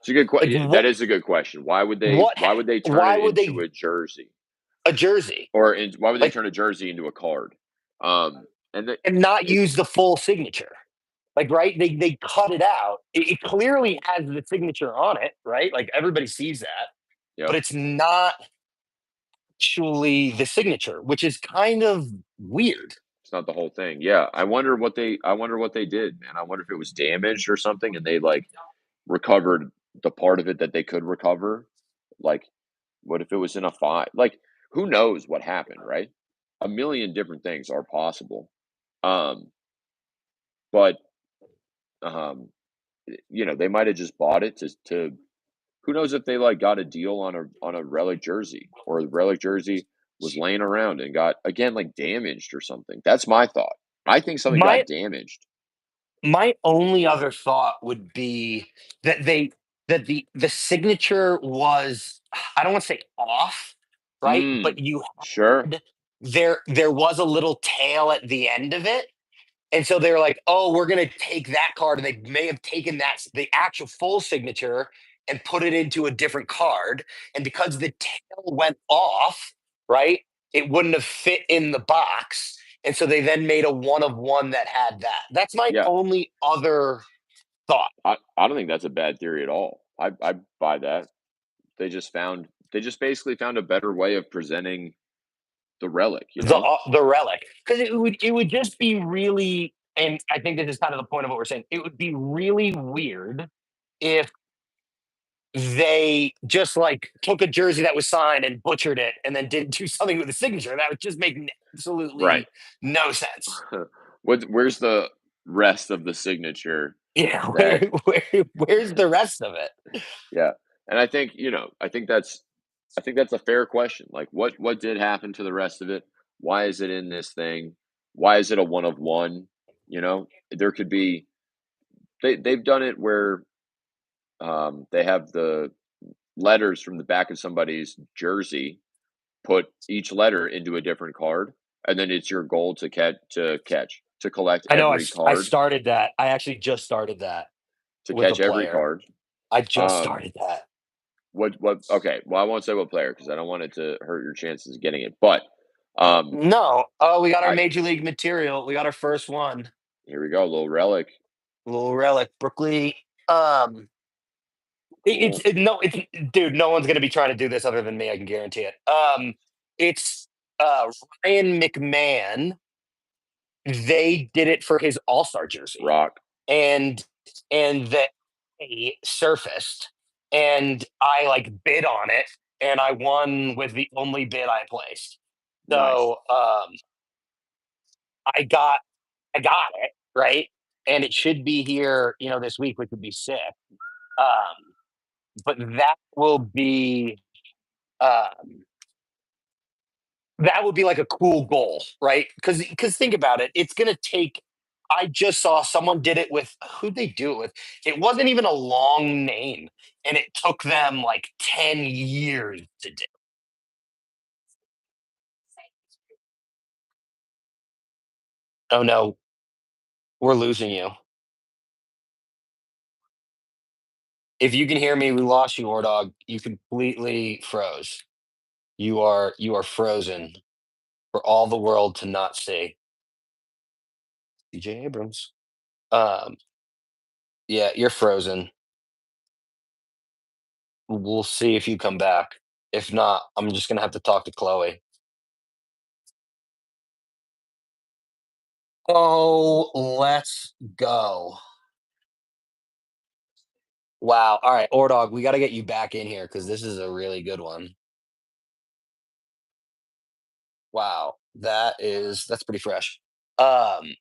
It's a good Like question. That is a good question. Why would they turn why it would into they a jersey? a jersey? Why would they Like turn a jersey into a card? Um and not it, use the full signature. Like, right? They cut it out. It clearly has the signature on it, right? Like everybody sees that, but yep. it's not actually the signature, which is kind of weird. It's not the whole thing. Yeah. I wonder what they did, man. I wonder if it was damaged or something and they like recovered the part of it that they could recover. Like, what if it was in a fire? Like, who knows what happened, right? A million different things are possible. Um, but um, they might have just bought it to who knows if they like got a deal on a relic jersey or the relic jersey was laying around and got again like damaged or something. That's my thought. I think something My got damaged. my only other thought would be that the signature was, I don't want to say off, right? But Mm, you sure. had there was a little tail at the end of it. And so they were like, "Oh, we're gonna take that card," and they may have taken the actual full signature and put it into a different card. And because the tail went off, right, it wouldn't have fit in the box. And so they then made a 1 of 1 that had that. That's my Yeah, only other thought. I don't think that's a bad theory at all. I buy that. They just basically found a better way of presenting the relic, you The know? the relic, because it would just be really, and I think this is kind of the point of what we're saying. It would be really weird if they just like took a jersey that was signed and butchered it and then didn't do something with the signature. That would just make Right. absolutely no sense. Where's the rest of the signature Yeah, that where's the rest of it? yeah. And I think, I think that's a fair question. Like what did happen to the rest of it? Why is it in this thing? Why is it a 1 of 1? You know, there could be they've done it where they have the letters from the back of somebody's jersey, put each letter into a different card, and then it's your goal to collect I know every I card, started that. I actually just started that to with a catch every player. card. I just Um, started that. what okay, well, I won't say what player because I don't want it to hurt your chances of getting it, but, um, No. Oh, we got our I major league material. We got our first one. here we go, little relic, Little relic, Brooklyn. cool, No, it's dude. No one's gonna be trying to do this other than me. I can guarantee it. It's Ryan McMahon. They did it for his All Star jersey, rock, and they surfaced, and I like bid on it, and I won with the only bid I placed. nice. So I got I got it right, and it should be here, this week, which would be sick. Um, but um, that would be like a cool goal, right? Because think about it, it's gonna take. I just saw someone did it with who'd they do it with? It wasn't even a long name, and it took them like 10 years to do. Oh no, we're losing you. If you can hear me, we lost you, Ordog. You completely froze. You are frozen for all the world to not see. DJ Abrams. Um, yeah, you're frozen. We'll see if you come back. If not, I'm just gonna have to talk to Chloe. Oh, let's go. Wow. All right, Ordog, we got to get you back in here because this is a really good one. Wow, that's pretty fresh. Um,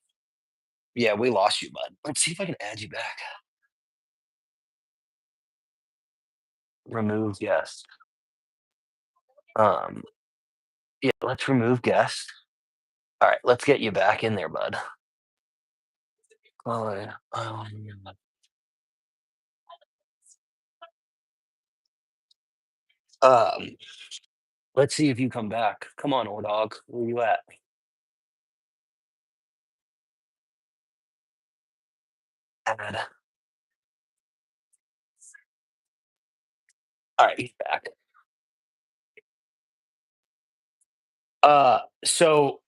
yeah, we lost you, bud. Let's see if I can add you back. Remove guest. Um, yeah, let's remove guest. All right, let's get you back in there, bud. Oh, yeah. Um, let's see if you come back. Come on, Ordog. Where you at? Add. All right, he's back. So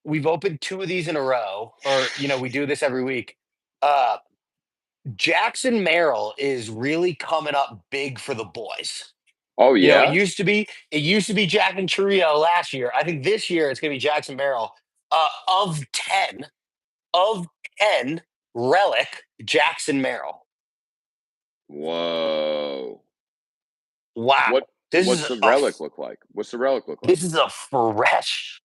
we've opened 2 of these in a row, or we do this every week. Uh, Jackson Merrill is really coming up big for the boys. Oh, It yeah? used to be Jack and Trio last year. I think this year it's gonna be Jackson Merrill. Of 10 relic Jackson Merrill. Whoa. Wow. This is What's the a relic look like? What's the relic look like? this is a fresh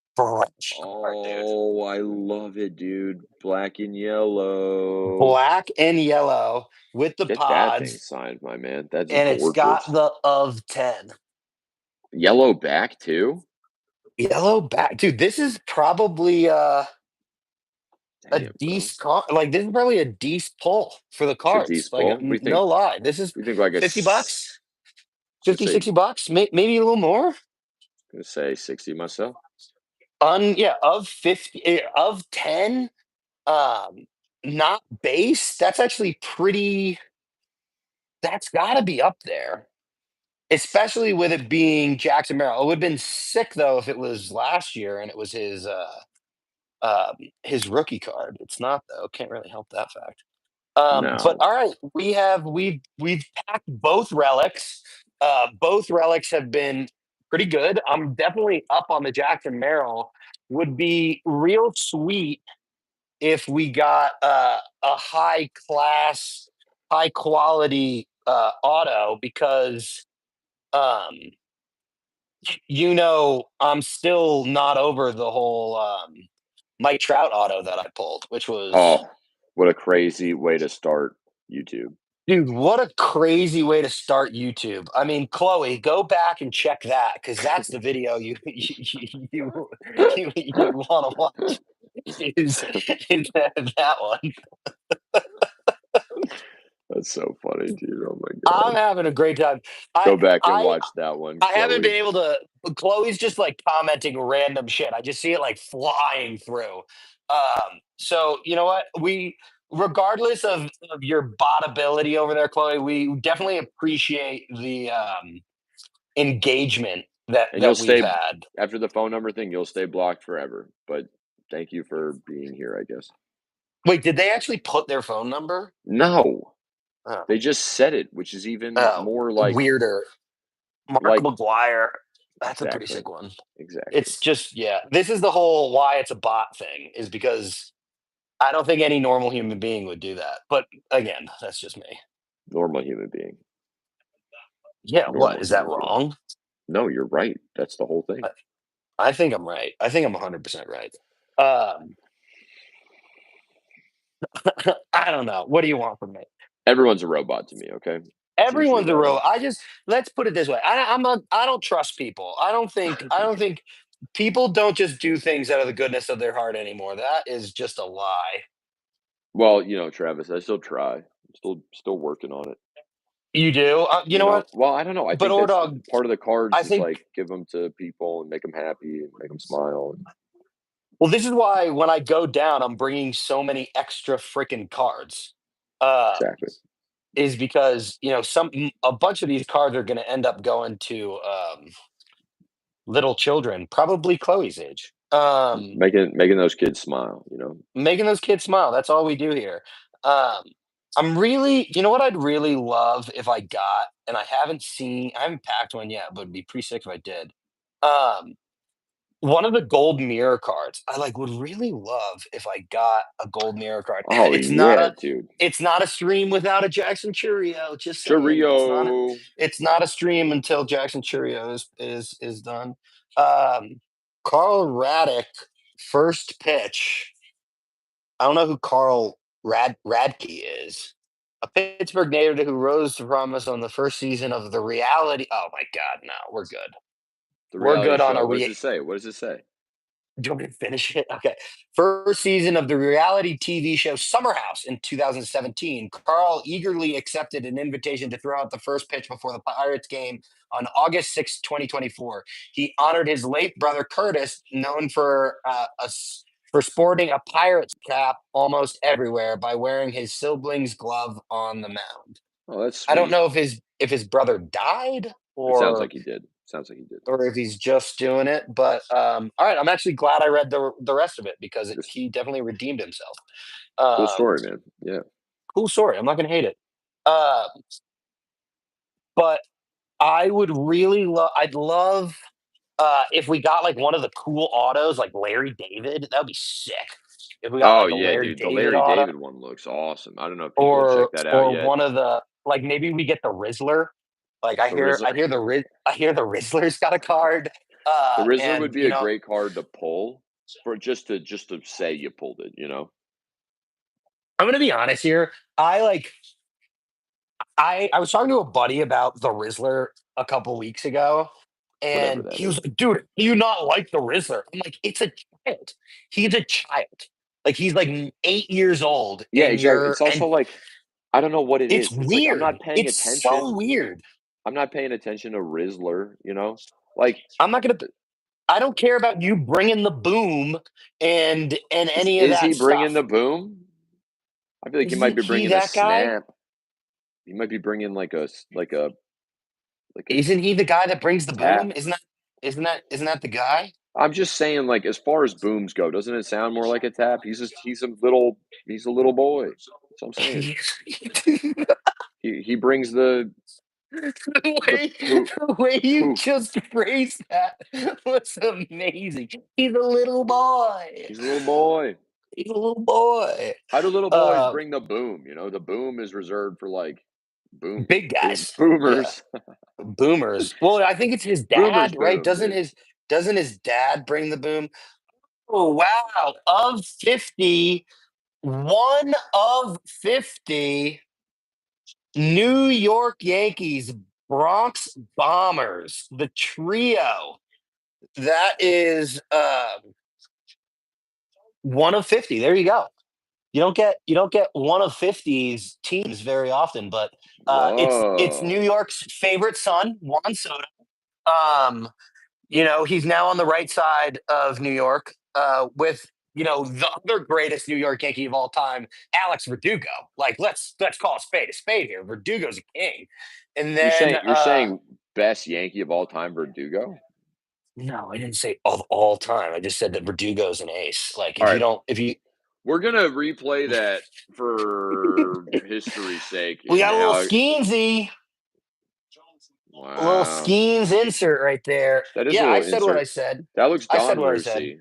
card, dude. Oh, I love it, dude. Black and yellow. Black and yellow with the Get that thing pods, signed, my man. That's and it's got gorgeous. the of 10. Yellow back too? Yellow back. Dude, this is probably a Damn, bro. decent like this is probably a decent pull for the It's a cards. decent Like pull. no lie. This is We think like 50 bucks, gonna 50, say 60 bucks, maybe a little more. 60 myself. Yeah, of 50 of 10, um not base. That's actually pretty That's got to be up there, especially with it being Jackson Merrill. It would have been sick though if it was last year and it was his rookie card. It's not though. Can't really help that fact. But No. all right, we've packed both relics. Both relics have been pretty good. I'm definitely up on the Jackson Merrill. Would be real sweet if we got a high class, high quality auto because um, I'm still not over the whole Mike Trout auto that I pulled, which was Oh, what a crazy way to start YouTube. dude, what a crazy way to start YouTube. I mean, Chloe, go back and check that because that's the video you want to watch. Is that one? That's so funny, dude. Oh my I'm god. having a great time. I Go back and I watch that one, I haven't been Chloe. able to. Chloe's just like commenting random shit. I just see it like flying through. So you know what? Regardless of your bot ability over there, Chloe, we definitely appreciate the engagement that And you'll that we've stay had. after the phone number thing, you'll stay blocked forever. But thank you for being here, I guess. Wait, did they actually put their phone number? No. Oh, They just said it, which is even oh more weirder. Mark like McGuire. That's a pretty exactly. sick one. Exactly. It's just yeah. This is the whole why it's a bot thing is because I don't think any normal human being would do that. But again, that's just me. Normal human being. Yeah, what Normal is that human being. wrong? No, you're right. That's the whole thing. I, I think I'm right. I think I'm 100% right. Um, I don't know. What do you want from me? Everyone's a robot to me, okay? It's usually Everyone's a that way. robot. Let's put it this way. I don't trust people. I don't think people don't just do things out of the goodness of their heart anymore. That is just a lie. Well, Travis, I still try. I'm still working on it. You do. You know what? Well, I don't know. I But think that's Ordog, part of the cards I is think. like give them to people and make them happy and make them smile. Well, this is why when I go down, I'm bringing so many extra freaking cards. Uh, Exactly. is because a bunch of these cards are going to end up going to little children, probably Chloe's age. Making those kids smile. Making those kids smile. That's all we do here. Um, you know what I'd really love if I got, and I haven't packed one yet, but it'd be pretty sick if I did. Um, One of the gold mirror cards. I would really love if I got a gold mirror card. Oh yeah, dude. It's not a stream without a Jackson Churio. Just saying, Cheerio. it's not a stream until Jackson Churio is done. Um, Carl Raddick, first pitch. I don't know who Carl Radke is. A Pittsburgh native who rose to promise on the first season of the reality. Oh my God, no, we're good. The We're reality good on show. a What does it say? What does it say? Do you want me to finish it? Okay. First season of the reality TV show Summer House in 2017. Carl eagerly accepted an invitation to throw out the first pitch before the Pirates game on August 6th, 2024. He honored his late brother Curtis, known for sporting a Pirates cap almost everywhere, by wearing his sibling's glove on the mound. Oh, that's I don't sweet. know if his brother died It sounds or like he did. Sounds like he did. or if he's just doing it. But all right, I'm actually glad I read the rest of it because Just he definitely redeemed himself. cool Um, story, man. Yeah. cool story. I'm not gonna hate it. Uh, but I would really love. I'd love if we got one of the cool autos, like Larry David. That would be sick. If we got Oh like a yeah, Larry dude. The David Larry auto, David one looks awesome. I don't know if people have or checked that out or yet. one of the maybe we get the Rizzler. Like I The hear Rizzler. I hear I hear the Rizzler's got a card. The Rizzler And would be a great card to pull for just to say you pulled it. I'm gonna be honest here. I was talking to a buddy about the Rizzler a couple weeks ago, Whatever and that he was is. like, "Dude, do you not like the Rizzler?" I'm like, "It's a child. He's a child. Like he's like 8 years old, Yeah, exactly. It's and also like I don't know what it it's is. It's like I'm weird. not paying It's so attention. weird. I'm not paying attention to Rizzler. Like I'm not gonna. I don't care about you bringing the boom and any of is he that bringing stuff. the boom? I feel like he might Isn't be he bringing a that guy? snap. He might be bringing like a Isn't he the guy that brings the tap. boom? Isn't that the guy? I'm just saying, like, as far as booms go, doesn't it sound more like a tap? He's a little boy. That's what I'm saying. He brings the The the way, the way you poop. just phrased that was amazing. He's a little boy. He's a little boy. He's a little boy. How do little boys Uh, bring the boom? You know, the boom is reserved for like Big guys. Yeah. boomers. Boomers. Well, I think it's his Boomers dad, right? boom, Doesn't dude. his dad bring the boom? Oh wow. Of 50, one of 50 New York Yankees, Bronx Bombers, the trio. That is one of 50. There you go. You don't get one of 50's teams very often, but it's New Whoa. York's favorite son, Juan Soto. Um, he's now on the right side of New York with the other greatest New York Yankee of all time, Alex Verdugo. Like let's call a spade here. Verdugo's a king. And then You're saying best Yankee of all time, Verdugo? no, I didn't say of all time. I just said that Verdugo's an ace. Like All right. if you We're gonna replay that for history's sake. we got a little Now, Skeensy. A little wow. Skeens insert right there. That is a Yeah, I little said what I insert. said. That looks I said Don what I said. Lucy.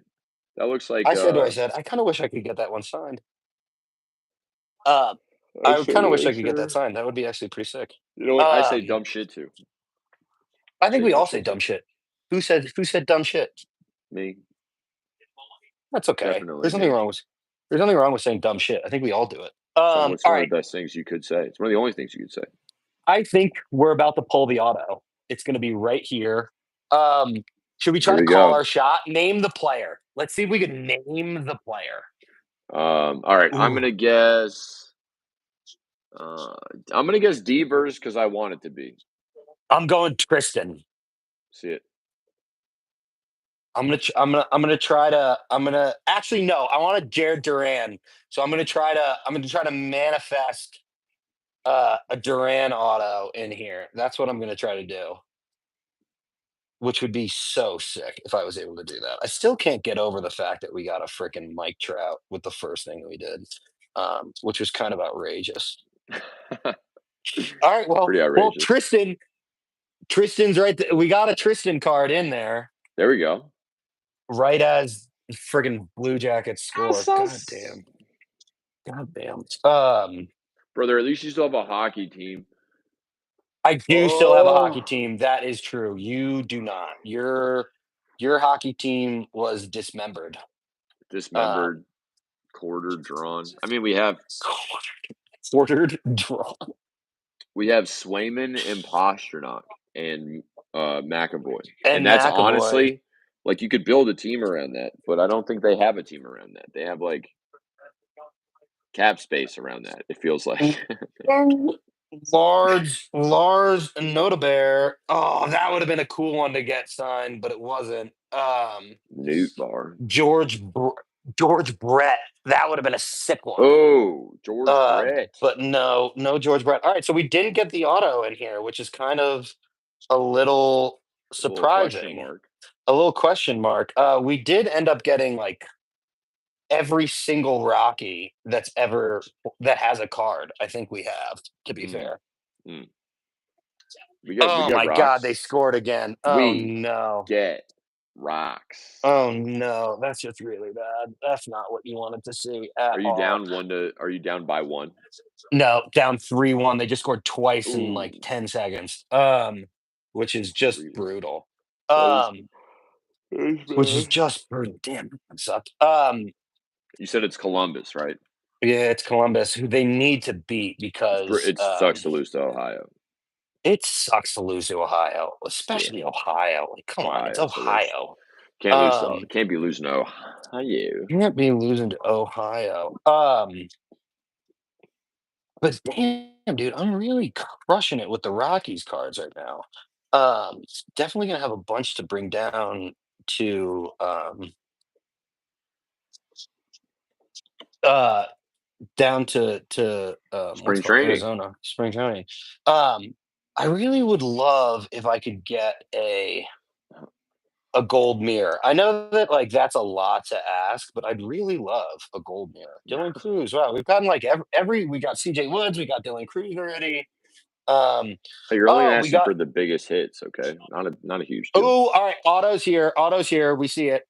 That looks like I said what I said. I kind of wish I could get that one signed. I I kind of wish I could get that said, signed. That would be actually pretty sick. you know what? I say dumb shit too. I think Say we dumb all say shit too. dumb shit. Who said dumb shit? Me. That's okay. Definitely There's nothing me. wrong with saying dumb shit. I think we all do it. It's All one right. of the best things you could say. It's one of the only things you could say. I think we're about to pull the auto. It's going to be right here. Should we try Here to we call go. our shot? Name the player. Let's see if we can name the player. All right. I'm Ooh. gonna guess. I'm gonna guess Devers because I want it to be. I'm going Tristan. See it. I'm gonna actually no, I want a Jared Duran. So I'm gonna try to manifest a Duran auto in here. That's what I'm gonna try to do. Which would be so sick if I was able to do that. I still can't get over the fact that we got a freaking Mike Trout with the first thing we did. Which was kind of outrageous. All right, Pretty well, outrageous. Tristan's right. We got a Tristan card in there. There we go. Right as friggin' Blue Jackets score. God Sauce. damn. God damn. Brother, at least you still have a hockey team. I do still have a hockey Oh, team. That is true. You do not. Your hockey team was dismembered. dismembered, quartered, drawn. I mean, we have Quartered, drawn. Swayman and Pasternak and McAvoy, and And that's McAvoy. honestly like you could build a team around that, but I don't think they have a team around that. They have like cap space around that. It feels like Lars Notabear. Oh, that would have been a cool one to get signed, but it wasn't. Newt Bar. George Brett. That would have been a sick one. Oh, George Brett. But no George Brett. All right, so we didn't get the auto in here, which is kind of a little A little question surprising. mark. A little question mark. We did end up getting like every single Rocky that has a card. I think we have, to be fair. We Oh get my rocks. God, they scored again. Oh We no. get rocks. Oh no, that's just really bad. That's not what you wanted to see at Are you all. Are you down by 1? No, down 3-1. They just scored twice in like Ooh. 10 seconds. Which is just 3-1. brutal. That Which is just brutal. Damn, that sucked. You said it's Columbus, right? Yeah, it's Columbus who they need to beat because It sucks to lose to Ohio. it sucks to lose to Ohio, especially Ohio. Like, come on, it's Ohio, so that's Ohio. can't be losing to Ohio. Can't be losing to Ohio. But damn, dude, I'm really crushing it with the Rockies cards right now. Definitely gonna have a bunch to bring down to uh down to what's Spring it called, training. Arizona, spring training. I really would love if I could get a gold mirror. I know that like that's a lot to ask, but I'd really love a gold mirror. Dylan Cruz. Wow, we've gotten like every we got CJ Woods, we got Dylan Cruz already. You're only Oh, we asking got for the biggest hits, okay? Not a huge deal. oh, all right, autos here. Autos here. We see it.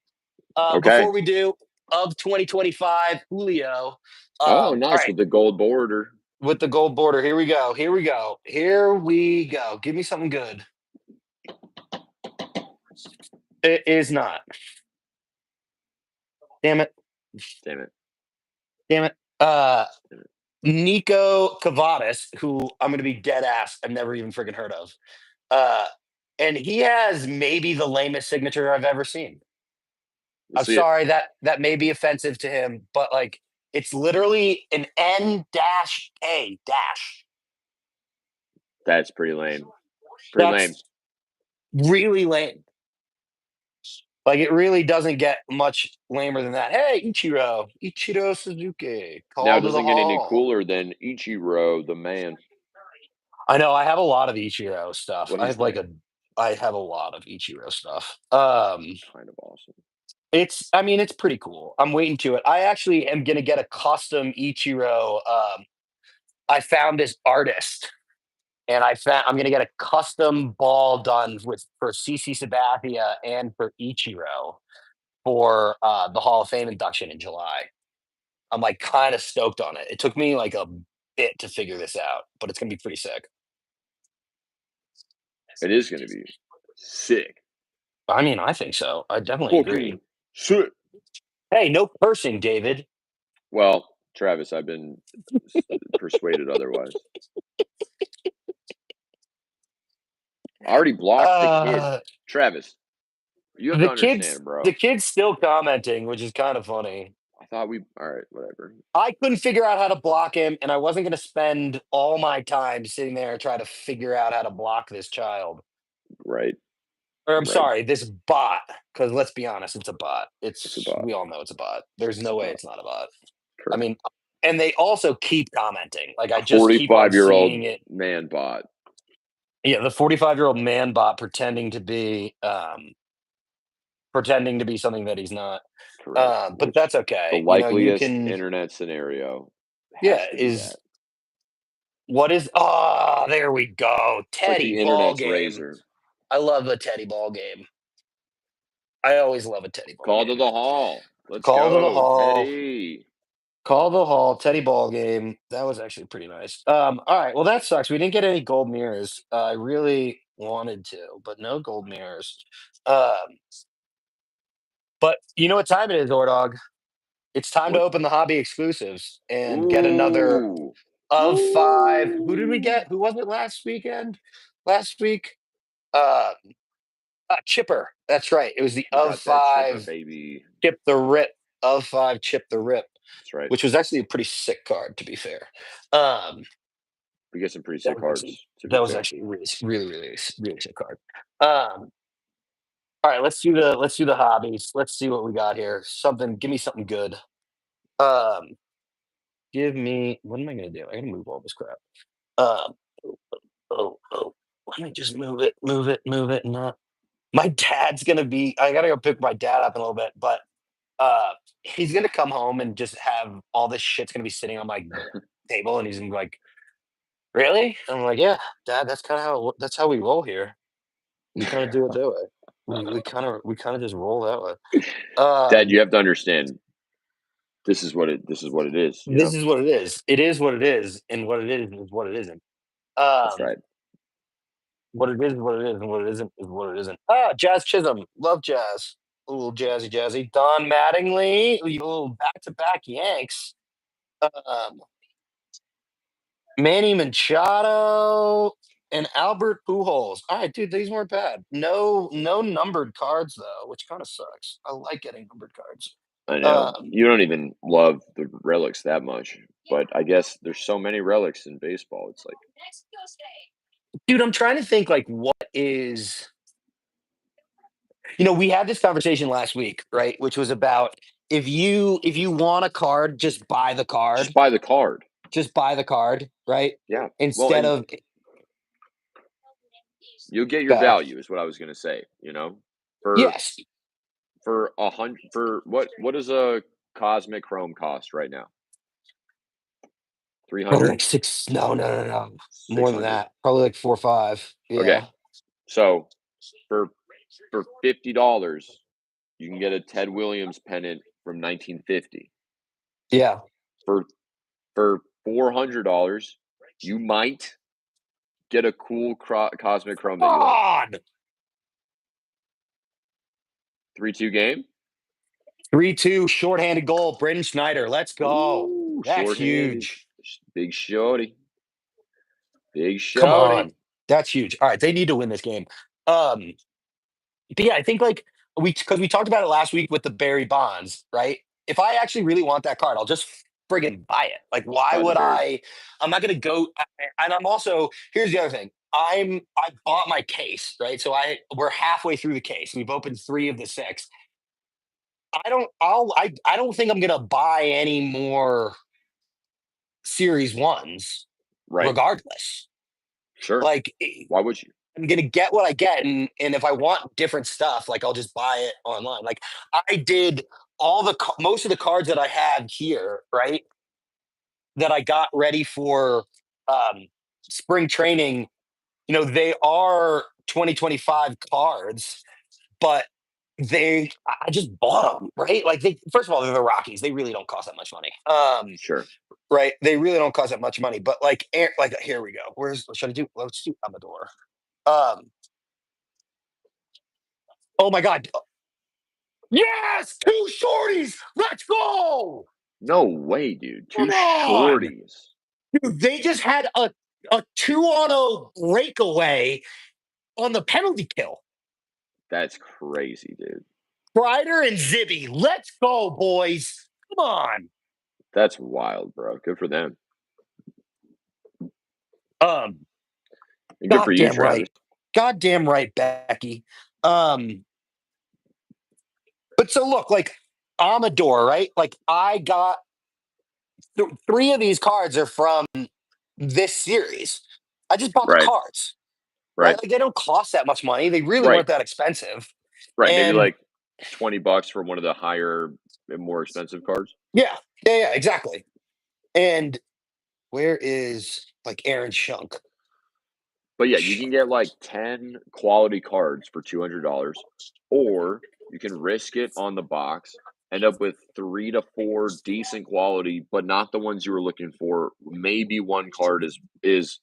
Okay. Before we do of 2025, Julio. Oh, All nice right, with the gold border. with the gold border. Here we go. Here we go. Here we go. Give me something good. It is not. Damn it. Damn it. Damn it. Nico Cavadas, who I'm going to be dead ass. I've never even freaking heard of. And he has maybe the lamest signature I've ever seen. We'll I'm see it. sorry that may be offensive to him, but like it's literally an N dash A dash. That's pretty lame. Pretty lame. That's really lame. Like it really doesn't get much lamer than that. Hey, Ichiro Suzuki, Now, it call to the doesn't get any hall. cooler than Ichiro, the man. I know I have a lot of Ichiro stuff. What he's like, I have a lot of Ichiro stuff. kind of awesome. I mean, it's pretty cool. I'm waiting to it. I actually am gonna get a custom Ichiro. I found this artist, and I'm gonna get a custom ball done for CC Sabathia and for Ichiro for the Hall of Fame induction in July. I'm like kind of stoked on it. It took me like a bit to figure this out, but it's gonna be pretty sick. It is going to be sick. I mean, I think so. I definitely agree. Fucking sick. Hey, no cursing, David. Well, Travis, I've been persuaded otherwise. I already blocked the kid. Uh, Travis, you have to understand, bro. the kid's still commenting, which is kind of funny. I thought all right, whatever. I couldn't figure out how to block him, and I wasn't going to spend all my time sitting there trying to figure out how to block this child. Right. Or I'm Right. sorry, this bot. Because let's be honest, it's a bot. It's a bot. We all know it's a bot. There's no way it's not a bot. Correct. I mean, and they also keep commenting. Like I just keep on 45-year-old seeing it. man bot. Yeah, the 45-year-old man bot pretending to be something that he's not. Correct. But that's okay. The You likeliest can. internet scenario. Yeah, To be that. what is? Oh, there we go. It's like Teddy the ball internet's game. razor. I love a Teddy ball game. I always love a Teddy ball Call game. to the hall. Let's Call go, to the hall. Teddy. Call the hall, Teddy ball game. That was actually pretty nice. All right. Well, that sucks. We didn't get any gold mirrors. I really wanted to, but no gold mirrors. But you know what time it is, Ordog? It's time to What? open the hobby exclusives and get another Ooh. of 5. Who did we get? Who was it last weekend? Last week? Chipper. That's right. It was the We of got that chipper, 5 baby. chip the rip. Of 5 chip the rip. That's right. Which was actually a pretty sick card, to be fair. We get some pretty sick cards. That was actually a really, really, really, really sick card. All right, let's do the hobbies. Let's see what we got here. Give me something good. Give me. What am I gonna do? I gotta move all this crap. Oh. Let me just move it. Not. My dad's gonna be. I gotta go pick my dad up in a little bit, but he's gonna come home and just have all this shit's gonna be sitting on my table, and he's gonna be like, "Really?" And I'm like, "Yeah, Dad. That's how we roll here. We kind of do it that way. We kind of just roll that way." Dad, you have to understand. This is what it is. This is what it is. It is what it is, and what it is what it isn't. That's right. What it is what it is, and what it isn't is what it isn't. Jazz Chisholm, love Jazz. A little jazzy. Don Mattingly, a little back-to-back Yanks. Manny Machado and Albert Pujols. All right, dude, these weren't bad. No numbered cards though, which kind of sucks. I like getting numbered cards. I know. You don't even love the relics that much, but I guess there's so many relics in baseball. It's like, dude, I'm trying to think like what is. We had this conversation last week, right? Which was about if you want a card, just buy the card. Just buy the card. Just buy the card, right? Yeah. Instead Well, of you'll get your value is what I was going to say, yes, for what does a cosmic chrome cost right now? probably 300, like six. No, more than 600. that. Probably like 4 or 5. Okay. Yeah, So for $50, you can get a Ted Williams pennant from 1950. yeah. For $400, you might get a cool cosmic chrome that you like. God, 3-2 game. 3-2 shorthanded goal. Braden Schneider. Let's go. Ooh, That's shorthanded. huge. Big shorty. Big Come shorty. on, that's huge. All right, they need to win this game. But yeah, I think like because we talked about it last week with the Barry Bonds, right? If I actually really want that card, I'll just friggin' buy it. Like, why Buy the would Barry. I'm not gonna go. And I'm also here's the other thing. I bought my case, right? So we're halfway through the case. We've opened 3 of the 6. I don't think I'm gonna buy any more series ones, Right. regardless. Sure. Like, Why would you? I'm gonna get what I get, and if I want different stuff, like I'll just buy it online. Like I did most of the cards that I had here, right? That I got ready for spring training. They are 2025 cards, but I just bought them, right? Like first of all, they're the Rockies. They really don't cost that much money. Sure. Right? They really don't cost that much money. But like here we go. What should I do? Let's do Amador. Oh my God. Yes, 2 shorties. Let's go. No way, dude. 2 Come on. shorties. Dude, they just had a 2-on-0 breakaway on the penalty kill. That's crazy, dude. Strider and Zibby. Let's go, boys. Come on. That's wild, bro. Good for them. And good for you, Travis. Right. Goddamn right, Becky. But so look, like Amador, right? Like I got 3 of these cards are from this series. I just bought the cards. Right? Like they don't cost that much money. They really weren't that expensive. Right. Maybe like $20 for one of the higher and more expensive cards. Yeah, exactly. And where is like Aaron Shunk? But yeah, you can get like 10 quality cards for $200, or you can risk it on the box, end up with 3 to 4 decent quality, but not the ones you were looking for. Maybe one card is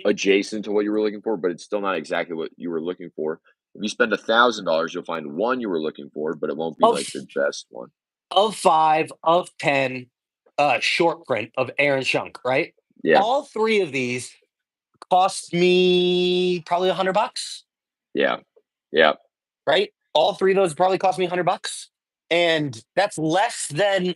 adjacent to what you were looking for, but it's still not exactly what you were looking for. If you spend $1,000, you'll find one you were looking for, but it won't be like the best one. Of 5, of 10, short print of Aaron Shunk, right? Yeah. All 3 of these cost me probably $100. Yeah. Right? All 3 of those probably cost me $100, and that's less than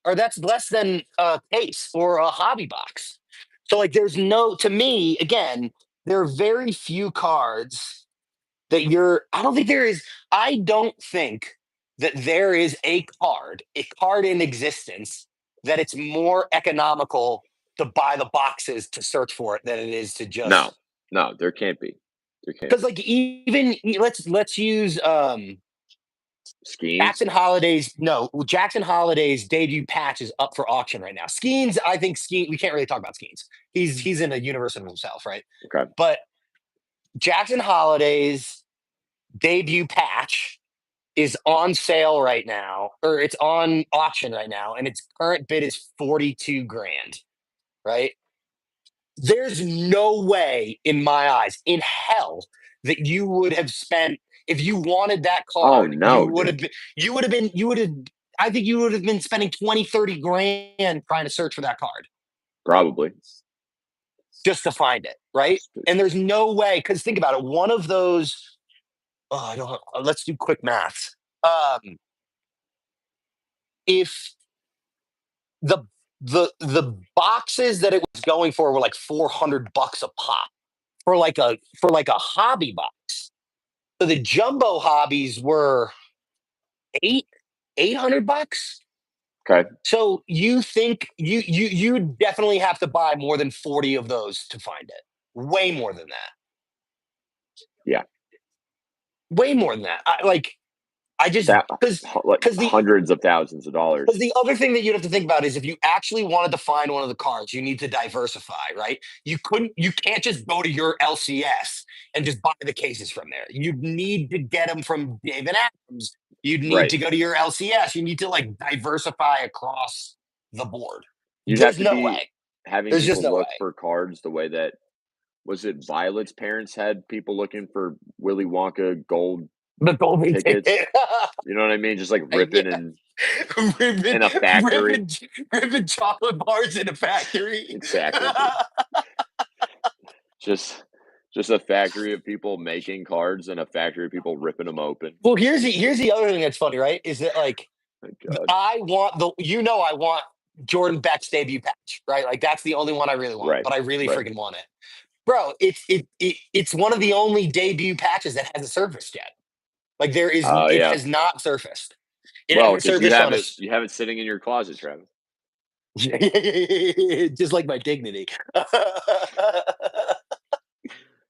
a case or a hobby box. So like, to me, again, there are very few cards that I don't think that there is a card in existence that it's more economical to buy the boxes to search for it than it is to just No, there can't be. Because like even let's use Skeens. Jackson Holiday's debut patch is up for auction right now. Skeens, I think we can't really talk about Skeens. He's in a universe of himself, right? Okay. But Jackson Holiday's debut patch is on sale right now, or it's on auction right now, and its current bid is 42 grand, right? There's no way in my eyes, in hell, that you would have spent, if you wanted that card, I think you would have been spending 20, 30 grand trying to search for that card. Probably. Just to find it, right? And there's no way, because think about it, one of those, let's do quick maths. If the boxes that it was going for were like $400 a pop for like a hobby box. So the jumbo hobbies were 8, $800. Okay. So you think you definitely have to buy more than 40 of those to find it. Way more than that. Yeah. Way more than that. I just That like because the hundreds of thousands of dollars. Because the other thing that you'd have to think about is if you actually wanted to find one of the cards, you need to diversify, right? You can't just go to your LCS and just buy the cases from there. You'd need to get them from David Adams. You'd need Right. to go to your LCS. You need to like diversify across the board. You'd There's have to no be way. having There's just people no look way. for cards the way that was it Violet's parents had people looking for Willy Wonka gold The golden tickets. ticket. You know what I mean? Just like ripping Yeah. and ribbon, in a factory. ribbon chocolate bars in a factory. Exactly. Just a factory of people making cards and a factory of people ripping them open. Well, here's the other thing that's funny, right? Is that like Thank God. I want I want Jordan Beck's debut patch, right? Like that's the only one I really want, Right, but I really right. freaking want it, bro. It's one of the only debut patches that hasn't surfaced yet. Like it Yeah. has not surfaced. It Well, hasn't because you surfaced have it sitting in your closet, Travis. just like my dignity.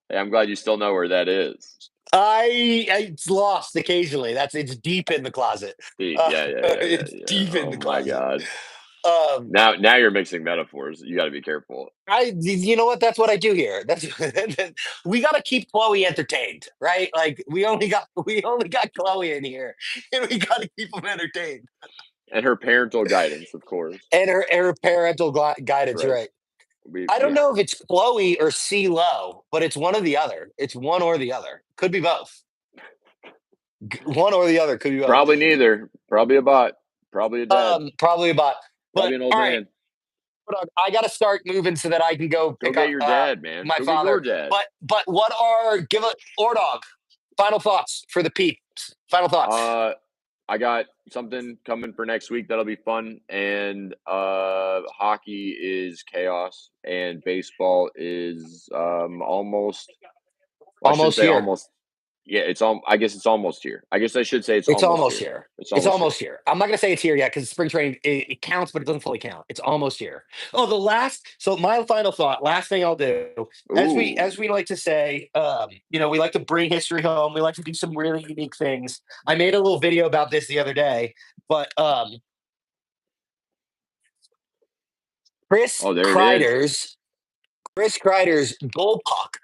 Hey, I'm glad you still know where that is. It's lost occasionally. It's deep in the closet. Yeah. It's deep in Oh the my closet. God. Now you're mixing metaphors. You got to be careful. You know what? That's what I do here. We got to keep Chloe entertained, right? Like we only got Chloe in here, and we got to keep them entertained. And her parental guidance, of course. And her parental guidance, right? I don't know if it's Chloe or CeeLo, but it's one or the other. It's one or the other. Could be both. One or the other could be both. Probably neither. Probably a bot. Probably a dad. Probably a bot. Probably an old man. Right. I got to start moving so that I can go pick get up your dad, man. my Go father. get your dad. But what are Ordog? Final thoughts for the peeps. Final thoughts. I got something coming for next week that'll be fun, and hockey is chaos, and baseball is almost. Well, Almost I should say here. almost. Yeah, I guess it's almost here. I guess I should say it's almost here. It's almost here. I'm not going to say it's here yet because spring training, it counts, but it doesn't fully count. It's almost here. Oh, so my final thought, last thing I'll do, as we like to say, we like to bring history home. We like to do some really unique things. I made a little video about this the other day, but Chris Kreider's goal puck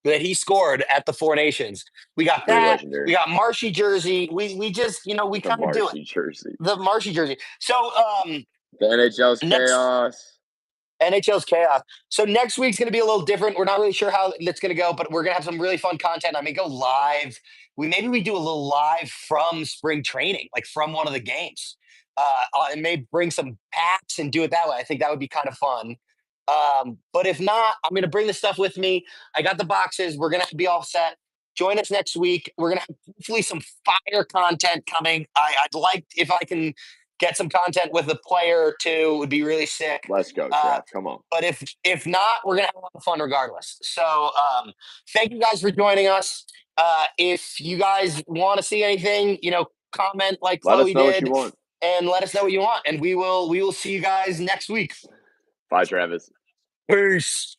that he scored at the Four Nations. We got that. Legendary. We got Marshy jersey. We just, we kind of do it. Jersey. The Marshy jersey. So the NHL's chaos. NHL's chaos. So next week's going to be a little different. We're not really sure how it's going to go, but we're going to have some really fun content. I may go live. Maybe we do a little live from spring training, like from one of the games. I may bring some packs and do it that way. I think that would be kind of fun. But if not, I'm going to bring the stuff with me. I got the boxes. We're going to be all set. Join us next week. We're going to have hopefully some fire content coming. I'd like if I can get some content with a player or two. It would be really sick. Let's go, Trav. Come on. But if not, we're going to have a lot of fun regardless. So thank you guys for joining us. If you guys want to see anything, comment like Chloe did. What you want. And let us know what you want. And we will see you guys next week. Bye, Travis. Peace.